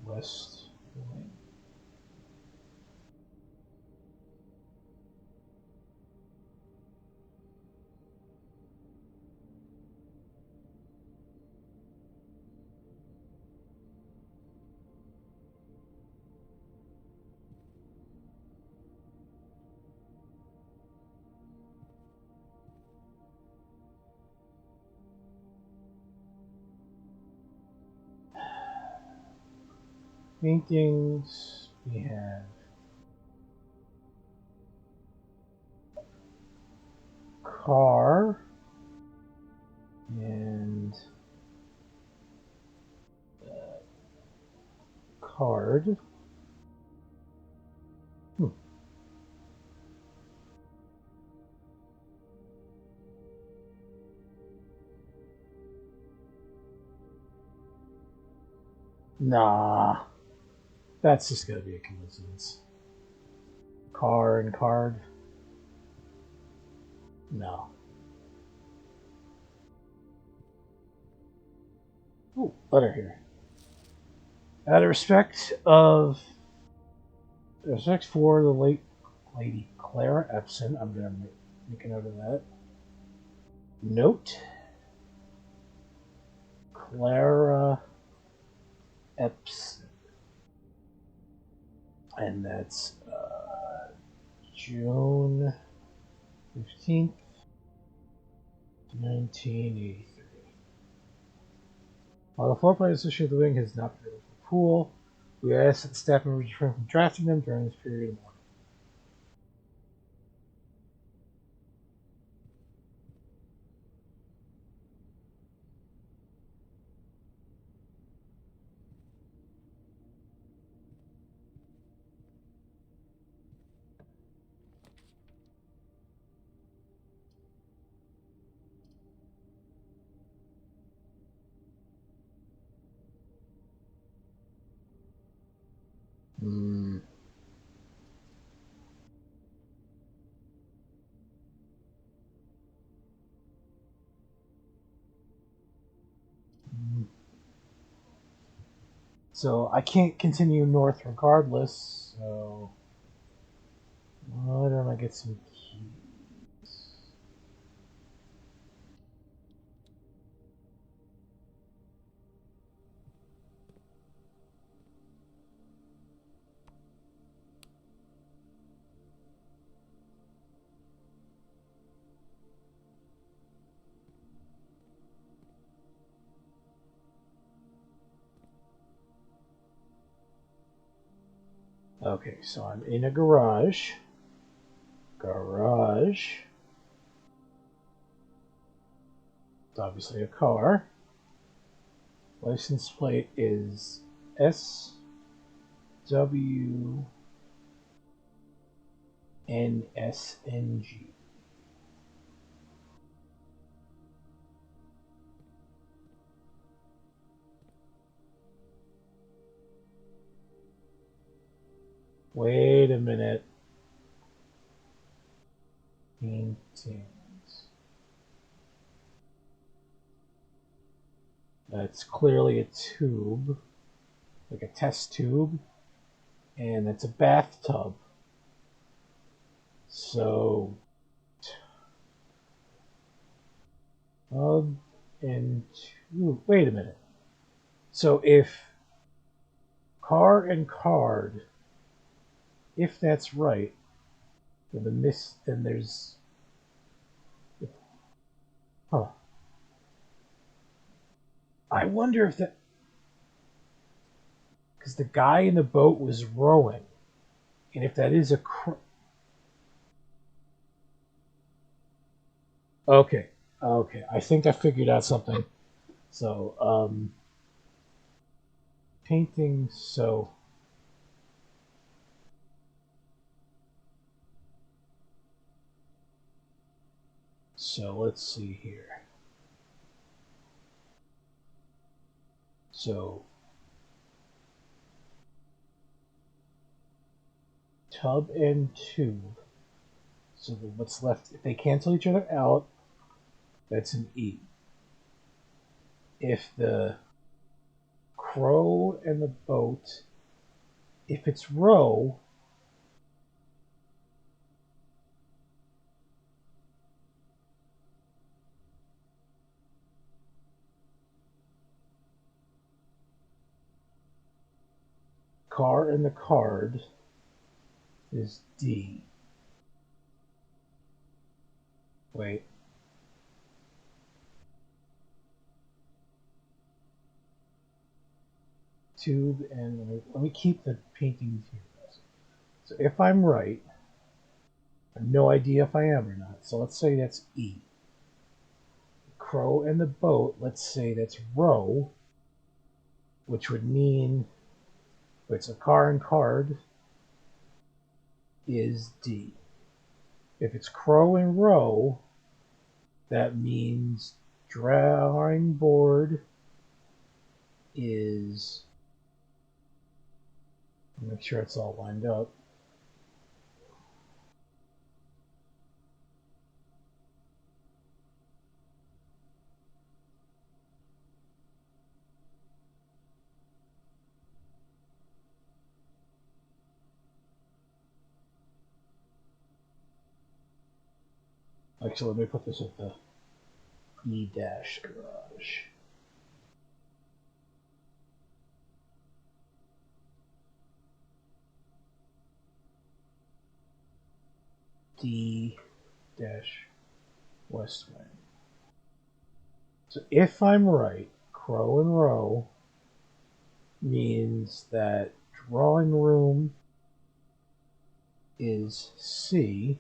West wing. Paintings, we have car and card. Nah, that's just gonna be a coincidence. Car and card. No. Ooh, letter here. Out of respect for the late Lady Clara Epson, I'm gonna make a note of that. Note: Clara Epson, and that's June 15th, 1983. While the floor plan associated with the wing has not been available for the pool, we ask that the staff members refrain from drafting them during this period of mourning. So I can't continue north regardless, so why don't I get some keys? Okay, so I'm in a garage. Garage. It's obviously a car. License plate is SWNSNG. Wait a minute. Paintings. That's clearly a tube, like a test tube, and it's a bathtub. So, tub and tube. Wait a minute. So if car and card if that's right, then there's... Huh. I wonder if that... Because the guy in the boat was rowing. And if that is a... Okay. Okay. I think I figured out something. So, painting, so... So, let's see here. So, tub and tube. So what's left, if they cancel each other out, that's an E. If the crow and the boat, if it's row, car and the card is D. Wait. Tube and let me keep the paintings here. So if I'm right, I have no idea if I am or not. So let's say that's E. Crow and the boat, let's say that's row, which would mean it's a car and card is D. If it's crow and row, that means drawing board is... Make sure it's all lined up. Actually, let me put this at the E-garage. D-West Wing. So if I'm right, crow and row means that drawing room is C.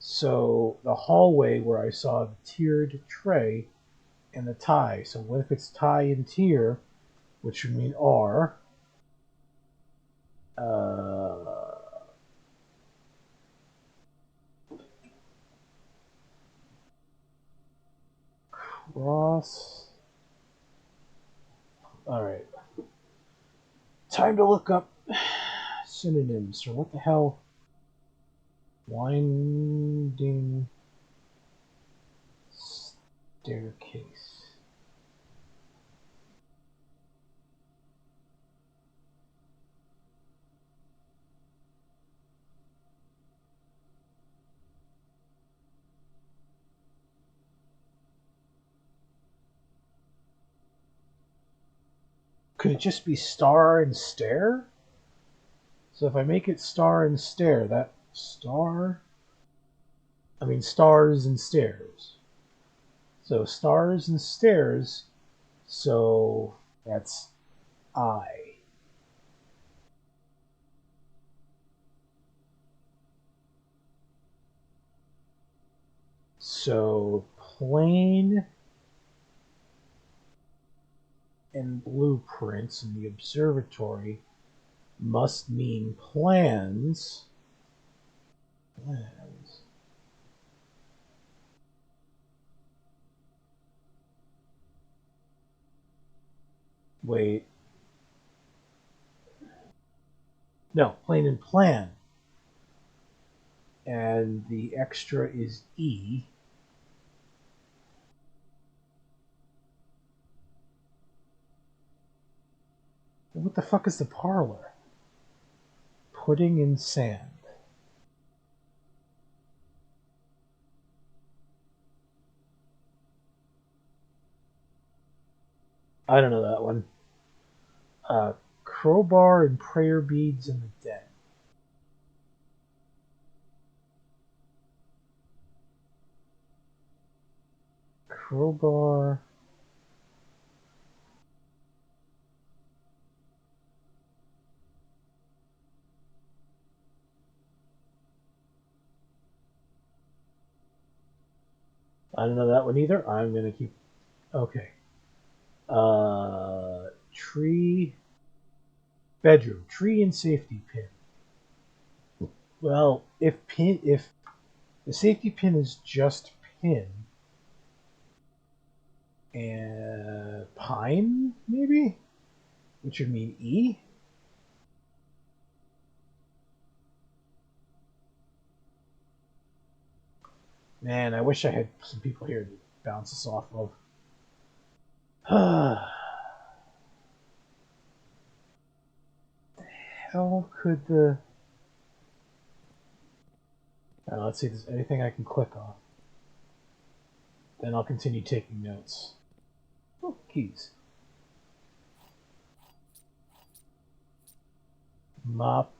So the hallway where I saw the tiered tray and the tie. So what if it's tie and tier, which would mean R? Cross. Alright. Time to look up synonyms for what the hell? Winding staircase. Could it just be star and stair? So if I make it star and stair, that star... I mean stars and stairs. So stars and stairs, so that's I. So plane and blueprints in the observatory must mean plans. Plans. Wait. No, plane and plan. And the extra is E. What the fuck is the parlor? Pudding in sand. I don't know that one. crowbar and prayer beads in the den. Crowbar. I don't know that one either. I'm gonna keep. Okay. Tree. Bedroom. Tree and safety pin. Well, if the safety pin is just pin and pine, maybe, which would mean E. Man, I wish I had some people here to bounce this off of. How could the... let's see if there's anything I can click on. Then I'll continue taking notes. Oh, keys. Mop.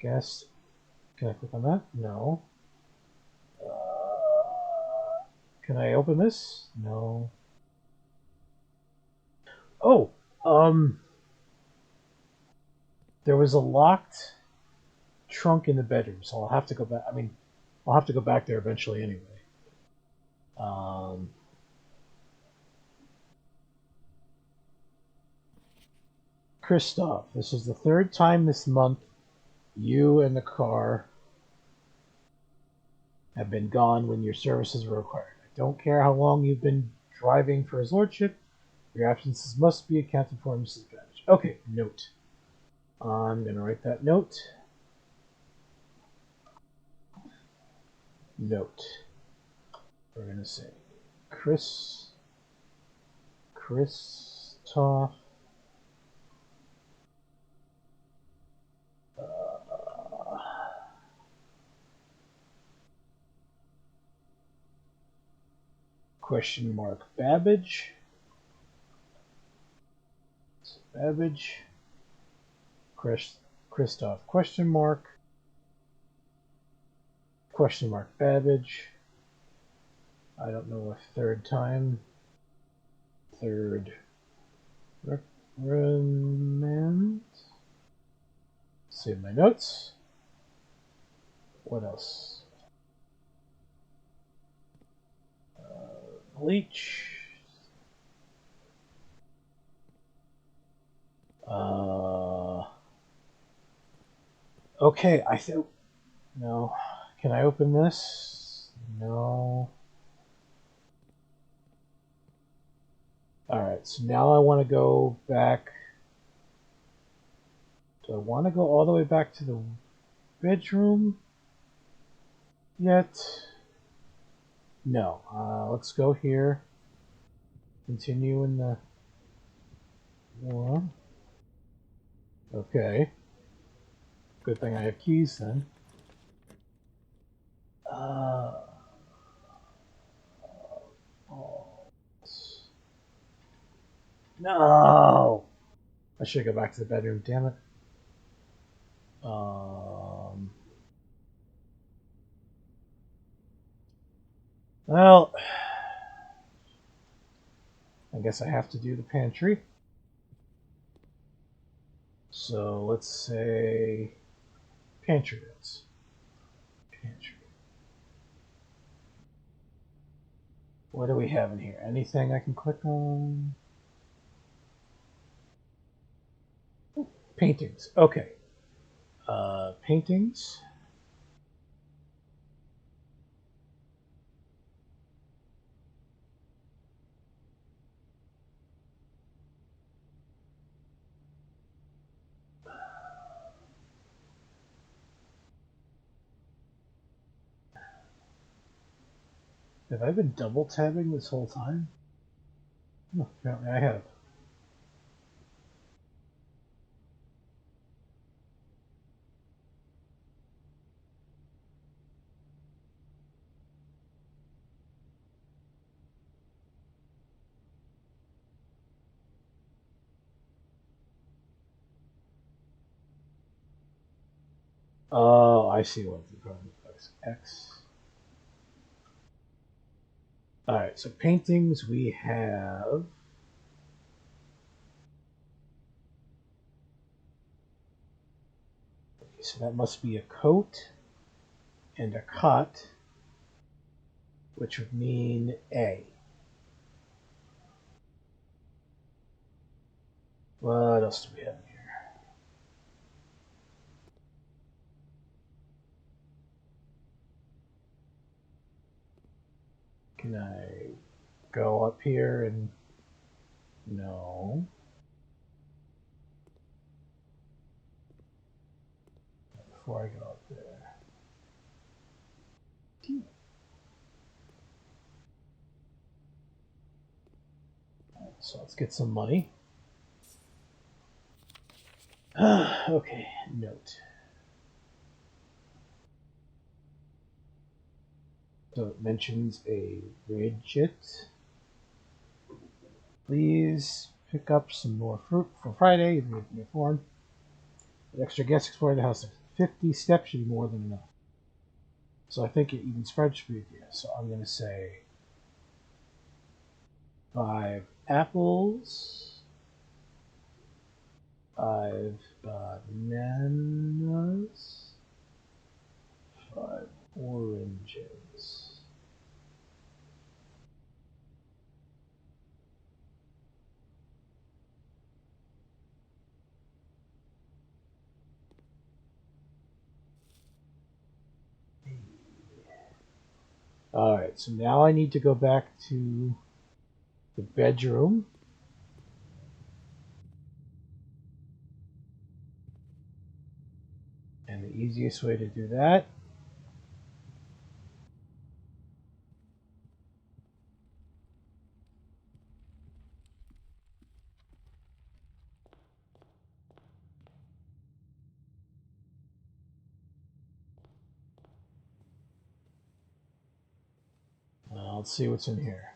Guess. Can I click on that? No. Can I open this? No. Oh, there was a locked trunk in the bedroom, so I'll have to go back. I mean, I'll have to go back there eventually anyway. Christoph, this is the third time this month you and the car have been gone when your services were required. I don't care how long you've been driving for his lordship. Your absences must be accounted for, Mrs. Babbage. Okay, note. I'm going to write that note. Note. We're going to say Christoph. Question mark Babbage. So Babbage. Christoph question mark. Question mark Babbage. I don't know if third time. Third reprimand. Save my notes. What else? Bleach. Okay, I think... No. Can I open this? No. Alright, so now I want to go back. Do I want to go all the way back to the bedroom yet? No. Let's go here. Continue in the one. Okay. Good thing I have keys then. No! I should go back to the bedroom, damn it. Well, I guess I have to do the pantry. So let's say pantry notes. Pantry. What do we have in here? Anything I can click on? Ooh, paintings. Okay. Paintings. Have I been double tabbing this whole time? Oh, apparently I have. Oh, I see what the problem is. X. Alright, so paintings we have. Okay, so that must be a coat and a cot, which would mean A. What else do we have here? Can I go up here and no? Before I go up there. So let's get some money. Okay, note. So it mentions a widget. Please pick up some more fruit for Friday in your form. An extra guest exploring the house. 50 steps should be more than enough. So I think it even spreads food here. So I'm going to say 5 apples, 5 bananas, 5 oranges. Alright, so now I need to go back to the bedroom. And the easiest way to do that let's see what's in here.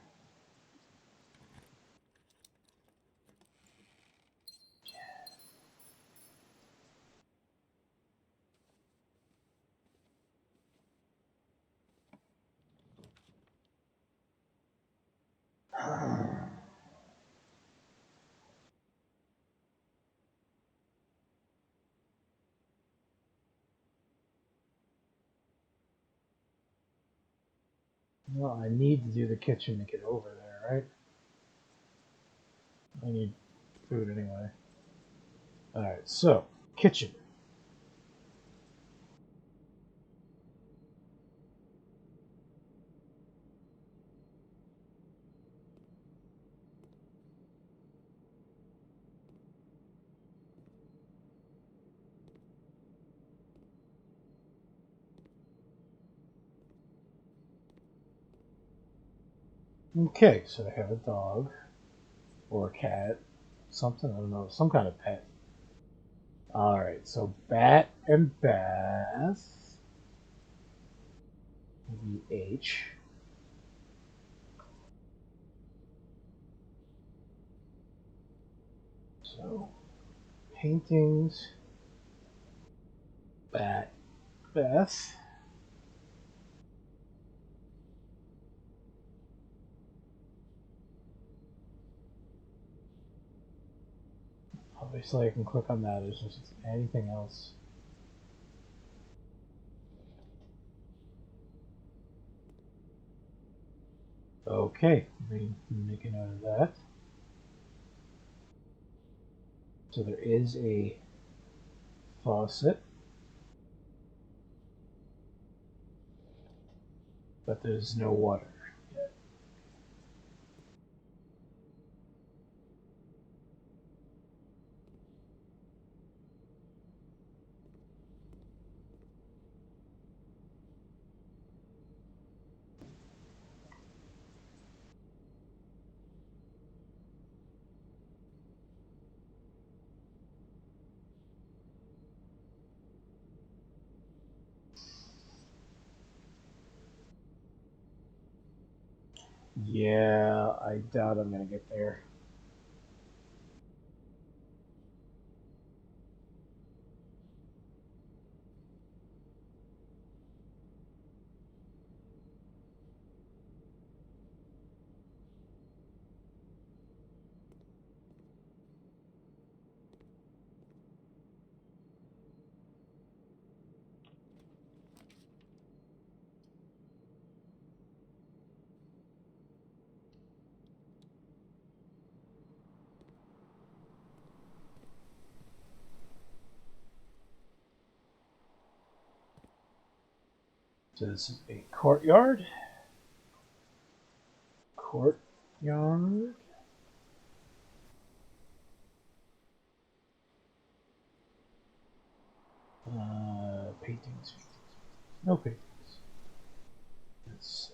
Well, I need to do the kitchen to get over there, right? I need food anyway. Alright, so, kitchen. Okay, so I have a dog. Or a cat. Something, I don't know, some kind of pet. Alright, so bat and bath. Maybe H. So, paintings, bat, bath. Obviously, I can click on that. Is there anything else? Okay, make a note of that. So there is a faucet, but there's no water yet. Yeah, I doubt I'm gonna get there. So this is a courtyard. Courtyard. Paintings. No paintings. That's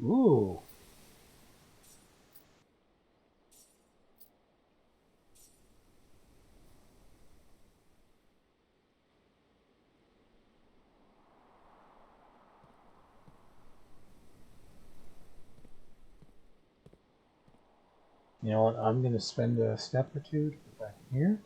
ooh. You know what? I'm going to spend a step or two to go back in here.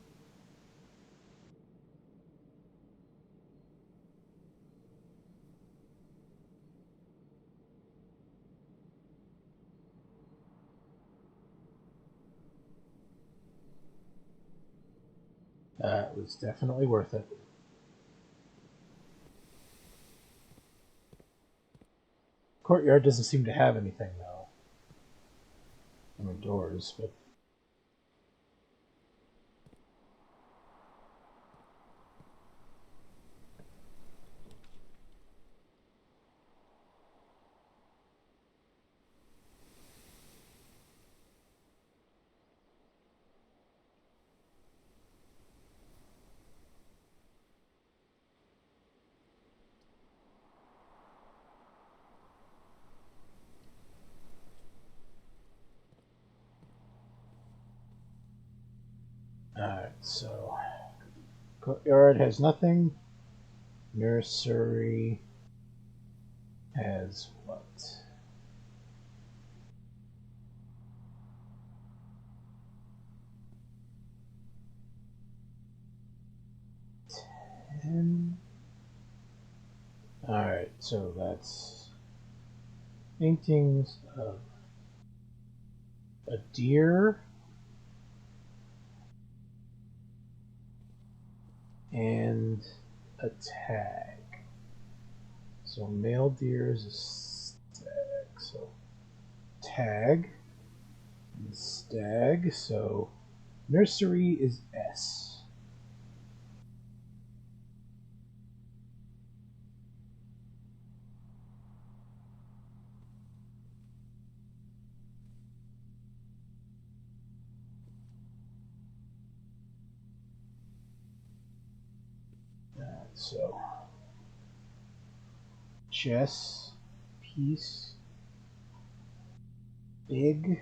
It was definitely worth it. Courtyard doesn't seem to have anything, though. I mean, doors, but... Alright, so... Courtyard has nothing. Nursery has what? Alright, so that's paintings of a deer and a tag. So male deer is a stag. So tag and stag. So nursery is S. So chess, piece, big,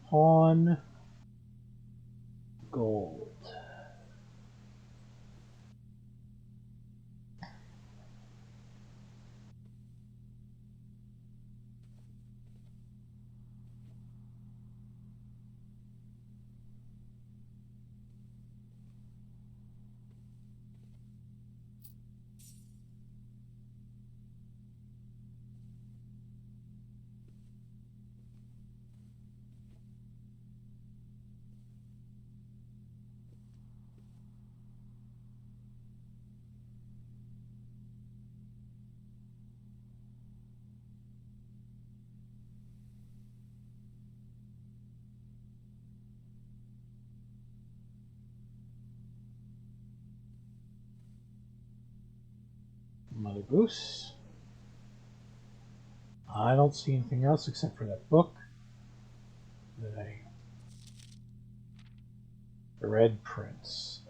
pawn, gold. Mother Goose. I don't see anything else except for that book that I Red Prince.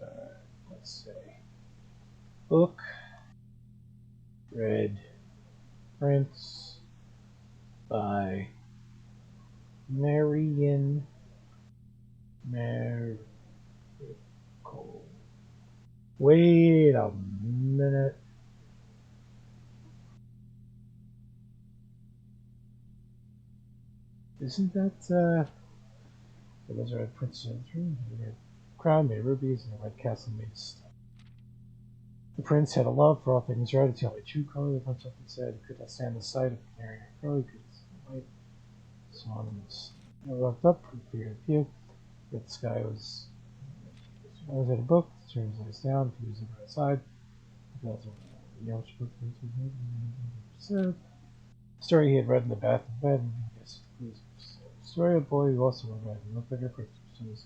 Let's say book Red Prince by Marian Miracle. Wait a minute. Isn't that those are Red Prince and Red Crown made rubies and a red castle made stone. The prince had a love for all things red until he chewed Crowley. The prince often said he could not stand the sight of canary or Crowley. He could see the white swan was roughed up for fear of you. Yet the sky was. I was at a book, turned his eyes down, he was over outside. The yellow book said. Story he had read in the bath in bed, and he guessed the story of a boy who also read and looked like a Christmas.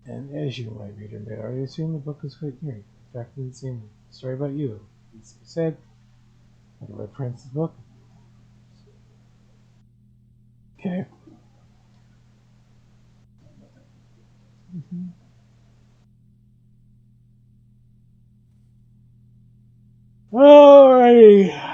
And as you, my reader, may already assume, the book is quite near you. Exactly the same story about you. He said, I read Prince's book. Okay. Alrighty.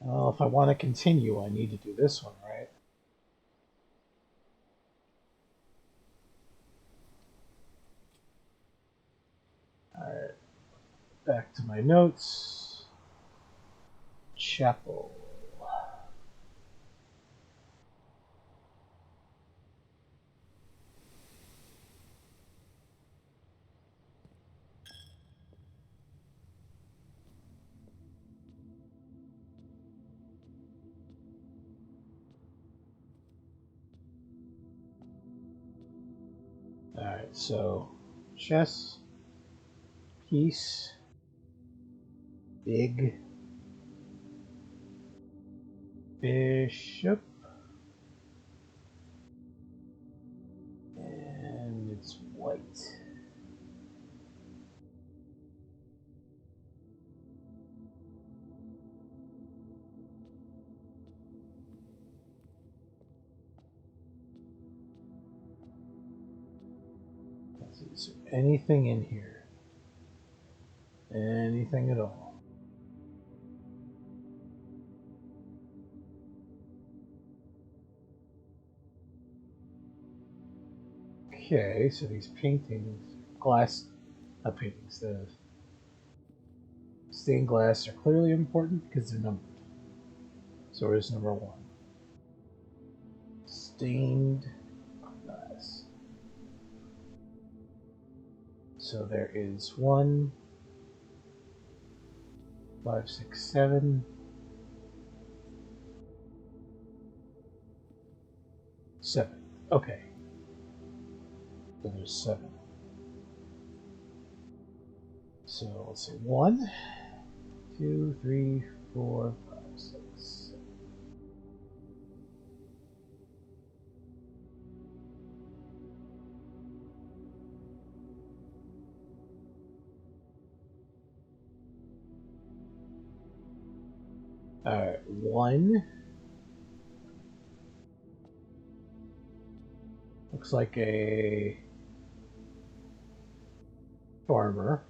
Well, if I want to continue, I need to do this one, right? Alright. Back to my notes. Chapel. Alright, so chess, piece, big, bishop, and it's white. Let's see, is there anything in here? Anything at all? Okay, so these paintings, glass, not paintings, the stained glass are clearly important because they're numbered. So where's number one? Stained glass. So there is 1, 5, 6, 7, 7. Okay. So there's 7. So let's see. 1, 2, 3, 4, 5, 6, 7. Alright, 1 looks like a farmer.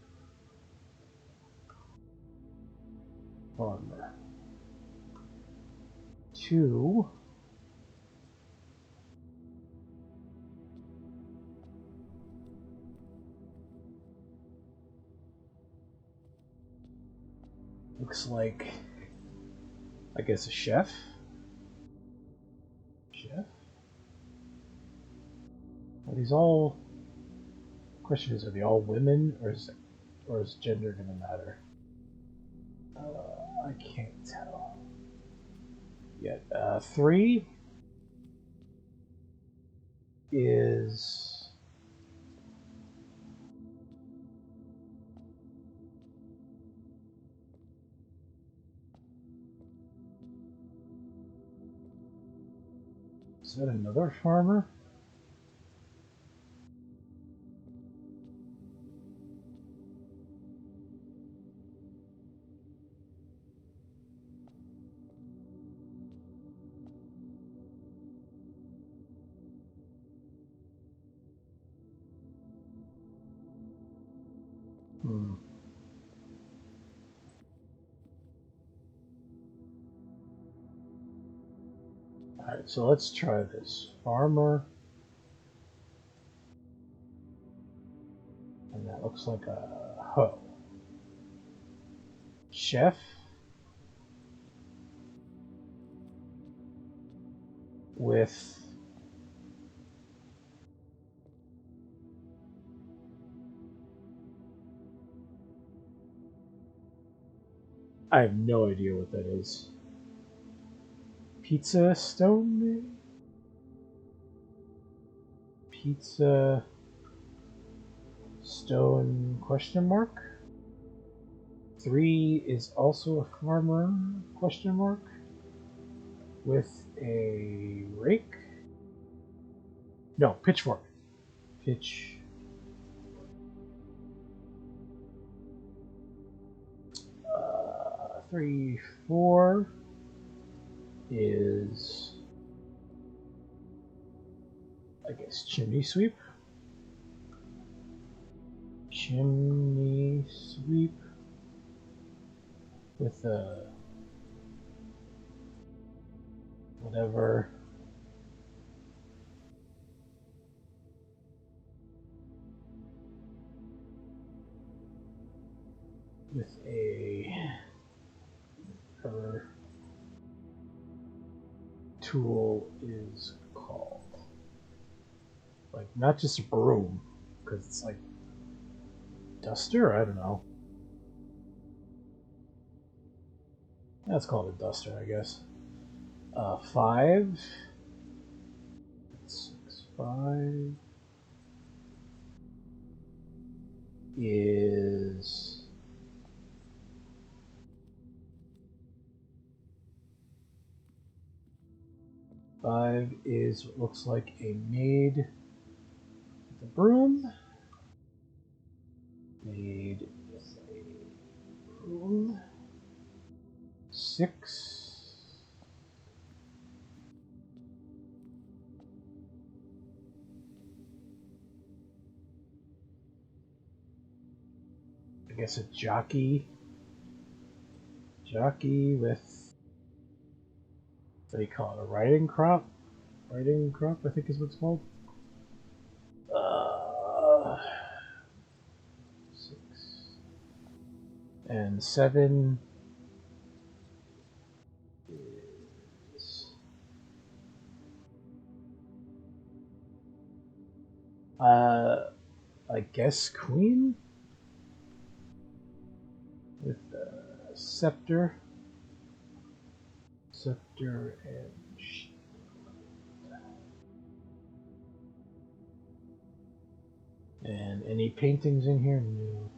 2 looks like, I guess, a chef. Are these all? Question is, are they all women, or is gender gonna matter? I can't tell yet. 3 is that another farmer? Alright, so let's try this. Farmer. looks like a hoe. Chef with I have no idea what that is. Pizza stone, maybe? Pizza stone question mark? 3 is also a farmer question mark with a rake. No, pitchfork. Pitch. 3, 4 is, I guess, chimney sweep. Chimney sweep with a whatever. With a her tool is called, like, not just a broom, because it's like duster. I don't know. That's called a duster, I guess. 5, 6, 5 is what looks like a maid with a broom. Maid with a broom. 6 I guess a jockey with, what do you call it, a riding crop? Riding crop, I think is what it's called. 6 and 7 is, I guess queen with a scepter and shield. And any paintings in here? No.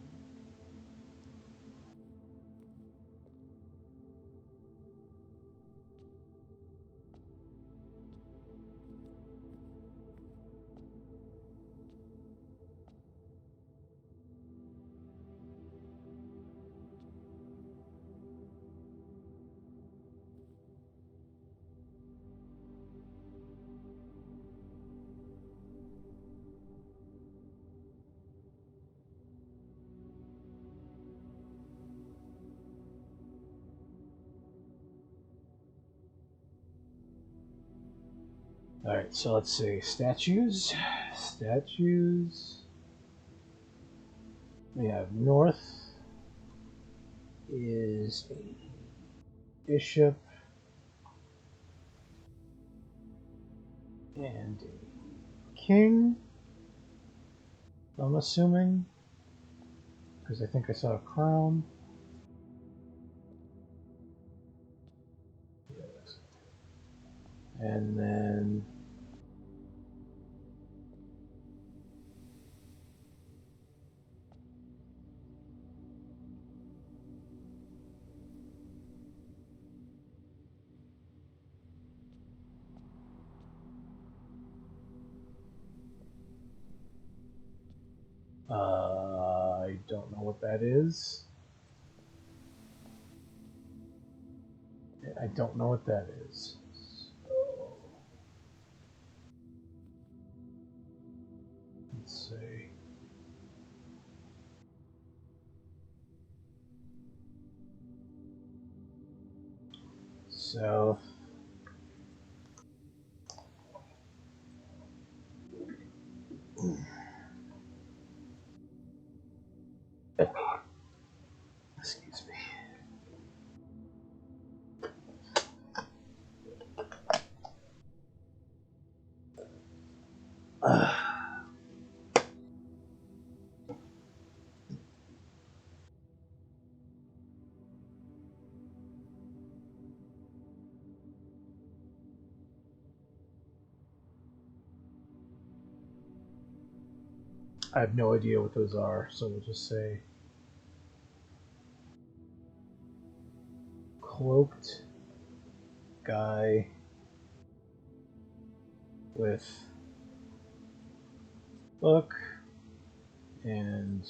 Alright, so let's see. Statues. We have north is a bishop and a king, I'm assuming, because I think I saw a crown. And then I don't know what that is. I don't know what that is. So, let's see. South. I have no idea what those are, so we'll just say cloaked guy with book and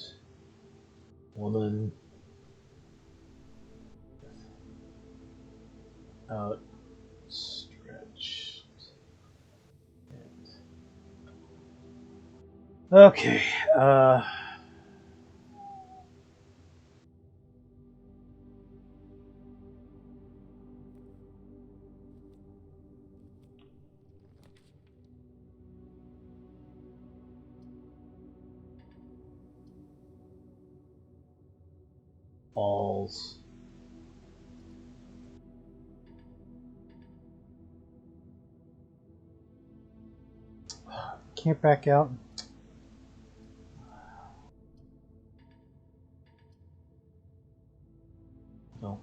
woman outstretched. Okay. Balls. Can't back out. No.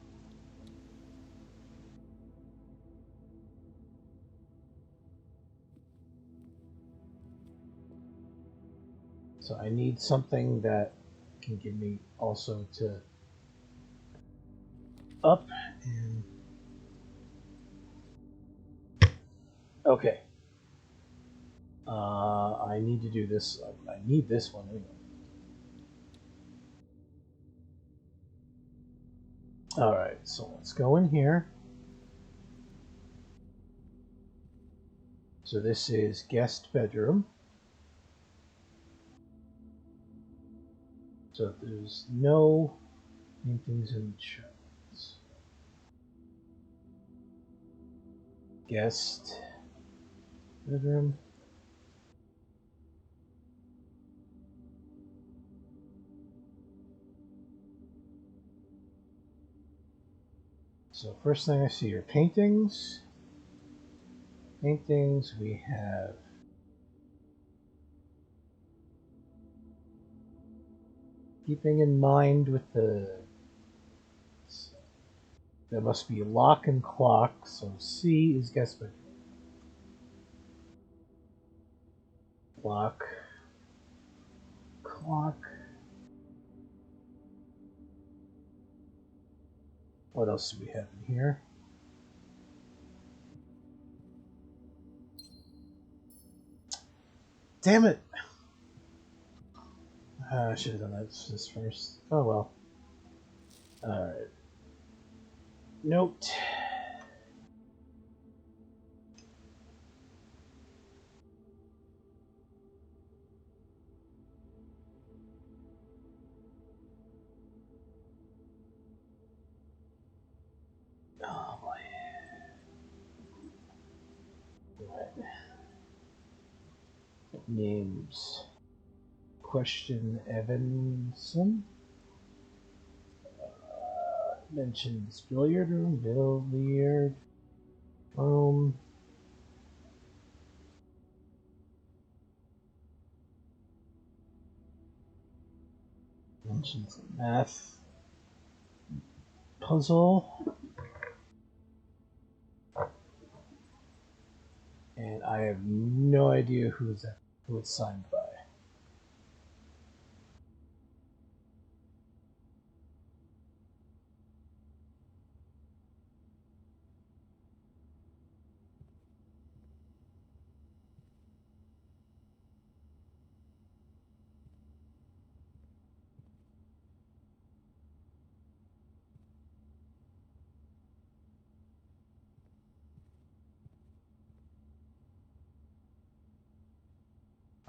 So I need something that can give me also to up and okay. I need to do this. I need this one anyway. All right, so let's go in here. So this is guest bedroom. So there's no paintings in the charts. Guest bedroom. So first thing I see are paintings. Paintings, we have keeping in mind with the there must be lock and clock, so C is guest bedroom. Lock, clock. What else do we have in here? Damn it! I should have done this first. Oh well. Alright. Note. Oh boy. Right. Names. Question Evanson. Mentions billiard room, billiard room. Mentions math puzzle. And I have no idea who it's signed by.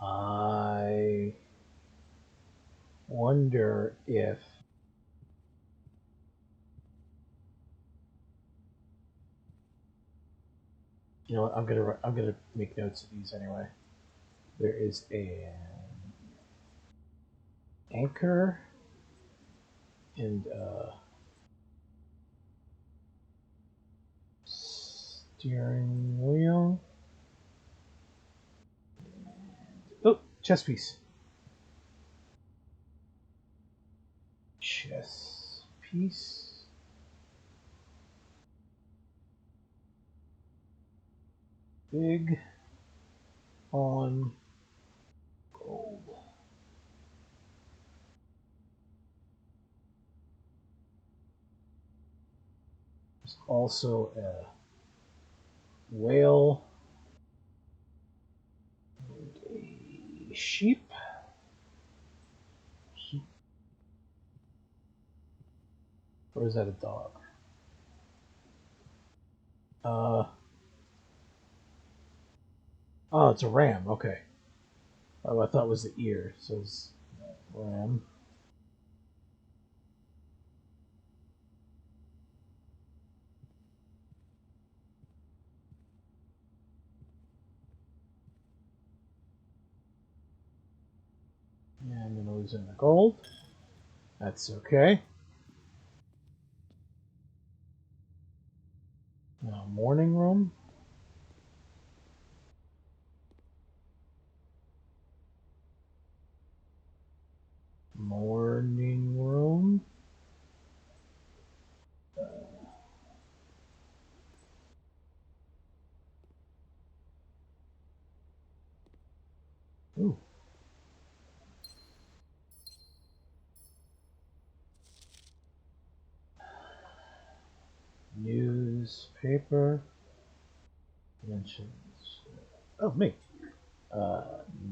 I wonder if you know what, I'm gonna make notes of these anyway. There is an anchor and steering wheel. Oh, chess piece. Chess piece. Big on gold. There's also a whale and a sheep. Or is that a dog? Oh, it's a ram. Okay. Oh, I thought it was the ear. So it's ram. And I'm going to lose in the gold. That's okay. Now, morning room. Morning room. Ooh. Newspaper. Mentions. Oh, me.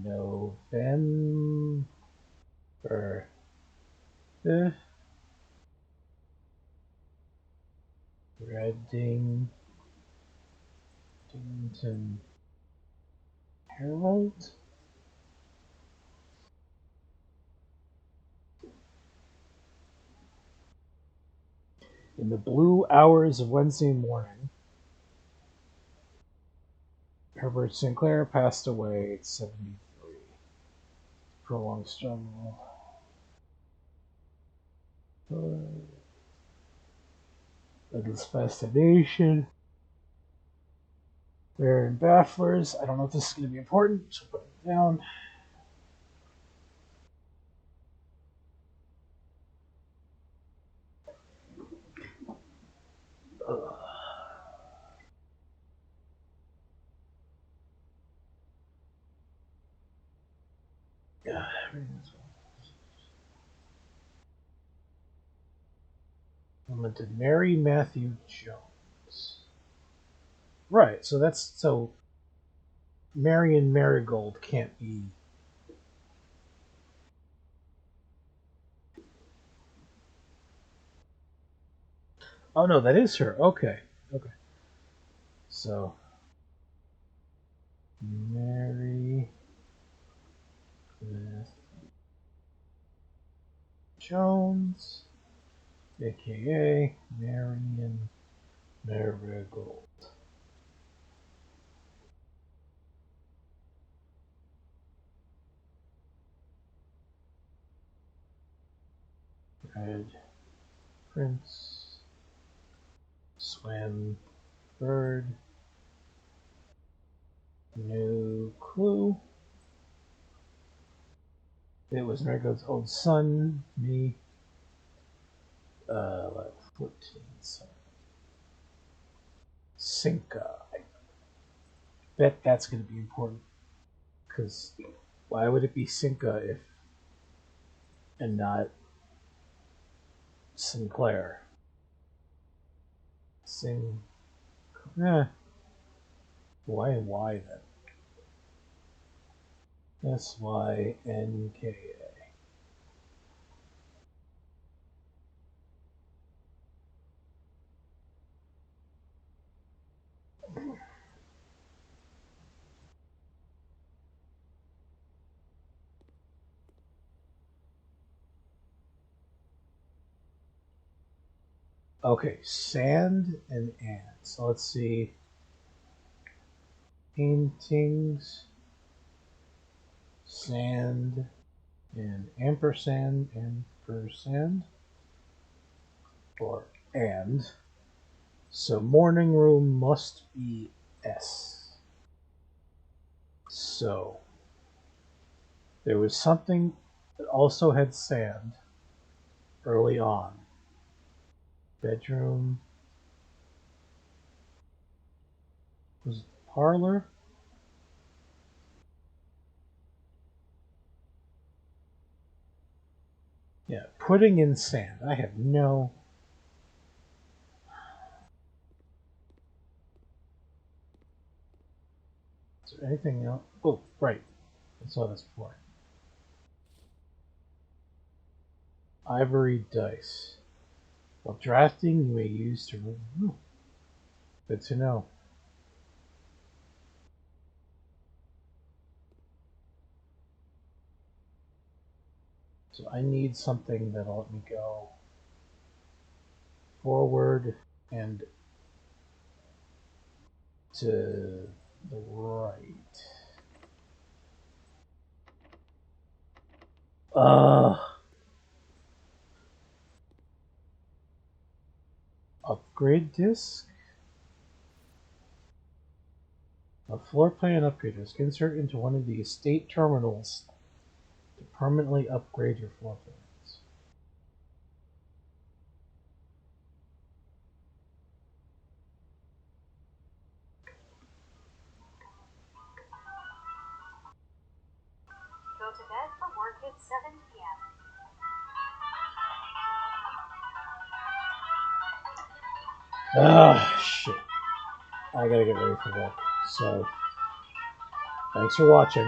November. Reading. Dington Herald. In the blue hours of Wednesday morning, Herbert Sinclair passed away at 73. Prolonged struggle. Douglas Fascination. Baron Bafflers. I don't know if this is going to be important, so put it down. Yeah, limited Mary Matthew Jones. Right, so that's so Marion Marigold can't be. Oh no, that is her. Okay, okay. So Mary Jones, aka Marion Marigold. Red Prince, Swim, Bird, No clue. It was Marigold's old son, me, 14, so Cinca. I bet that's going to be important, because why would it be Cinca if and not Sinclair? Eh, why and why then? SYNKA. Okay, sand and ants. So let's see. Paintings, sand, and ampersand, or and. So morning room must be S. So there was something that also had sand early on. Bedroom was parlor. Yeah, putting in sand. I have no. Is there anything else? Oh, right. I saw this before. Ivory dice. While drafting, you may use to. Oh, good to know. So I need something that'll let me go forward and to the right. Upgrade disc? A floor plan upgrade disc. Insert into one of the estate terminals to permanently upgrade your floor plans. Go to bed for work at 7 p.m. Ah, shit. I gotta get ready for work. So, thanks for watching.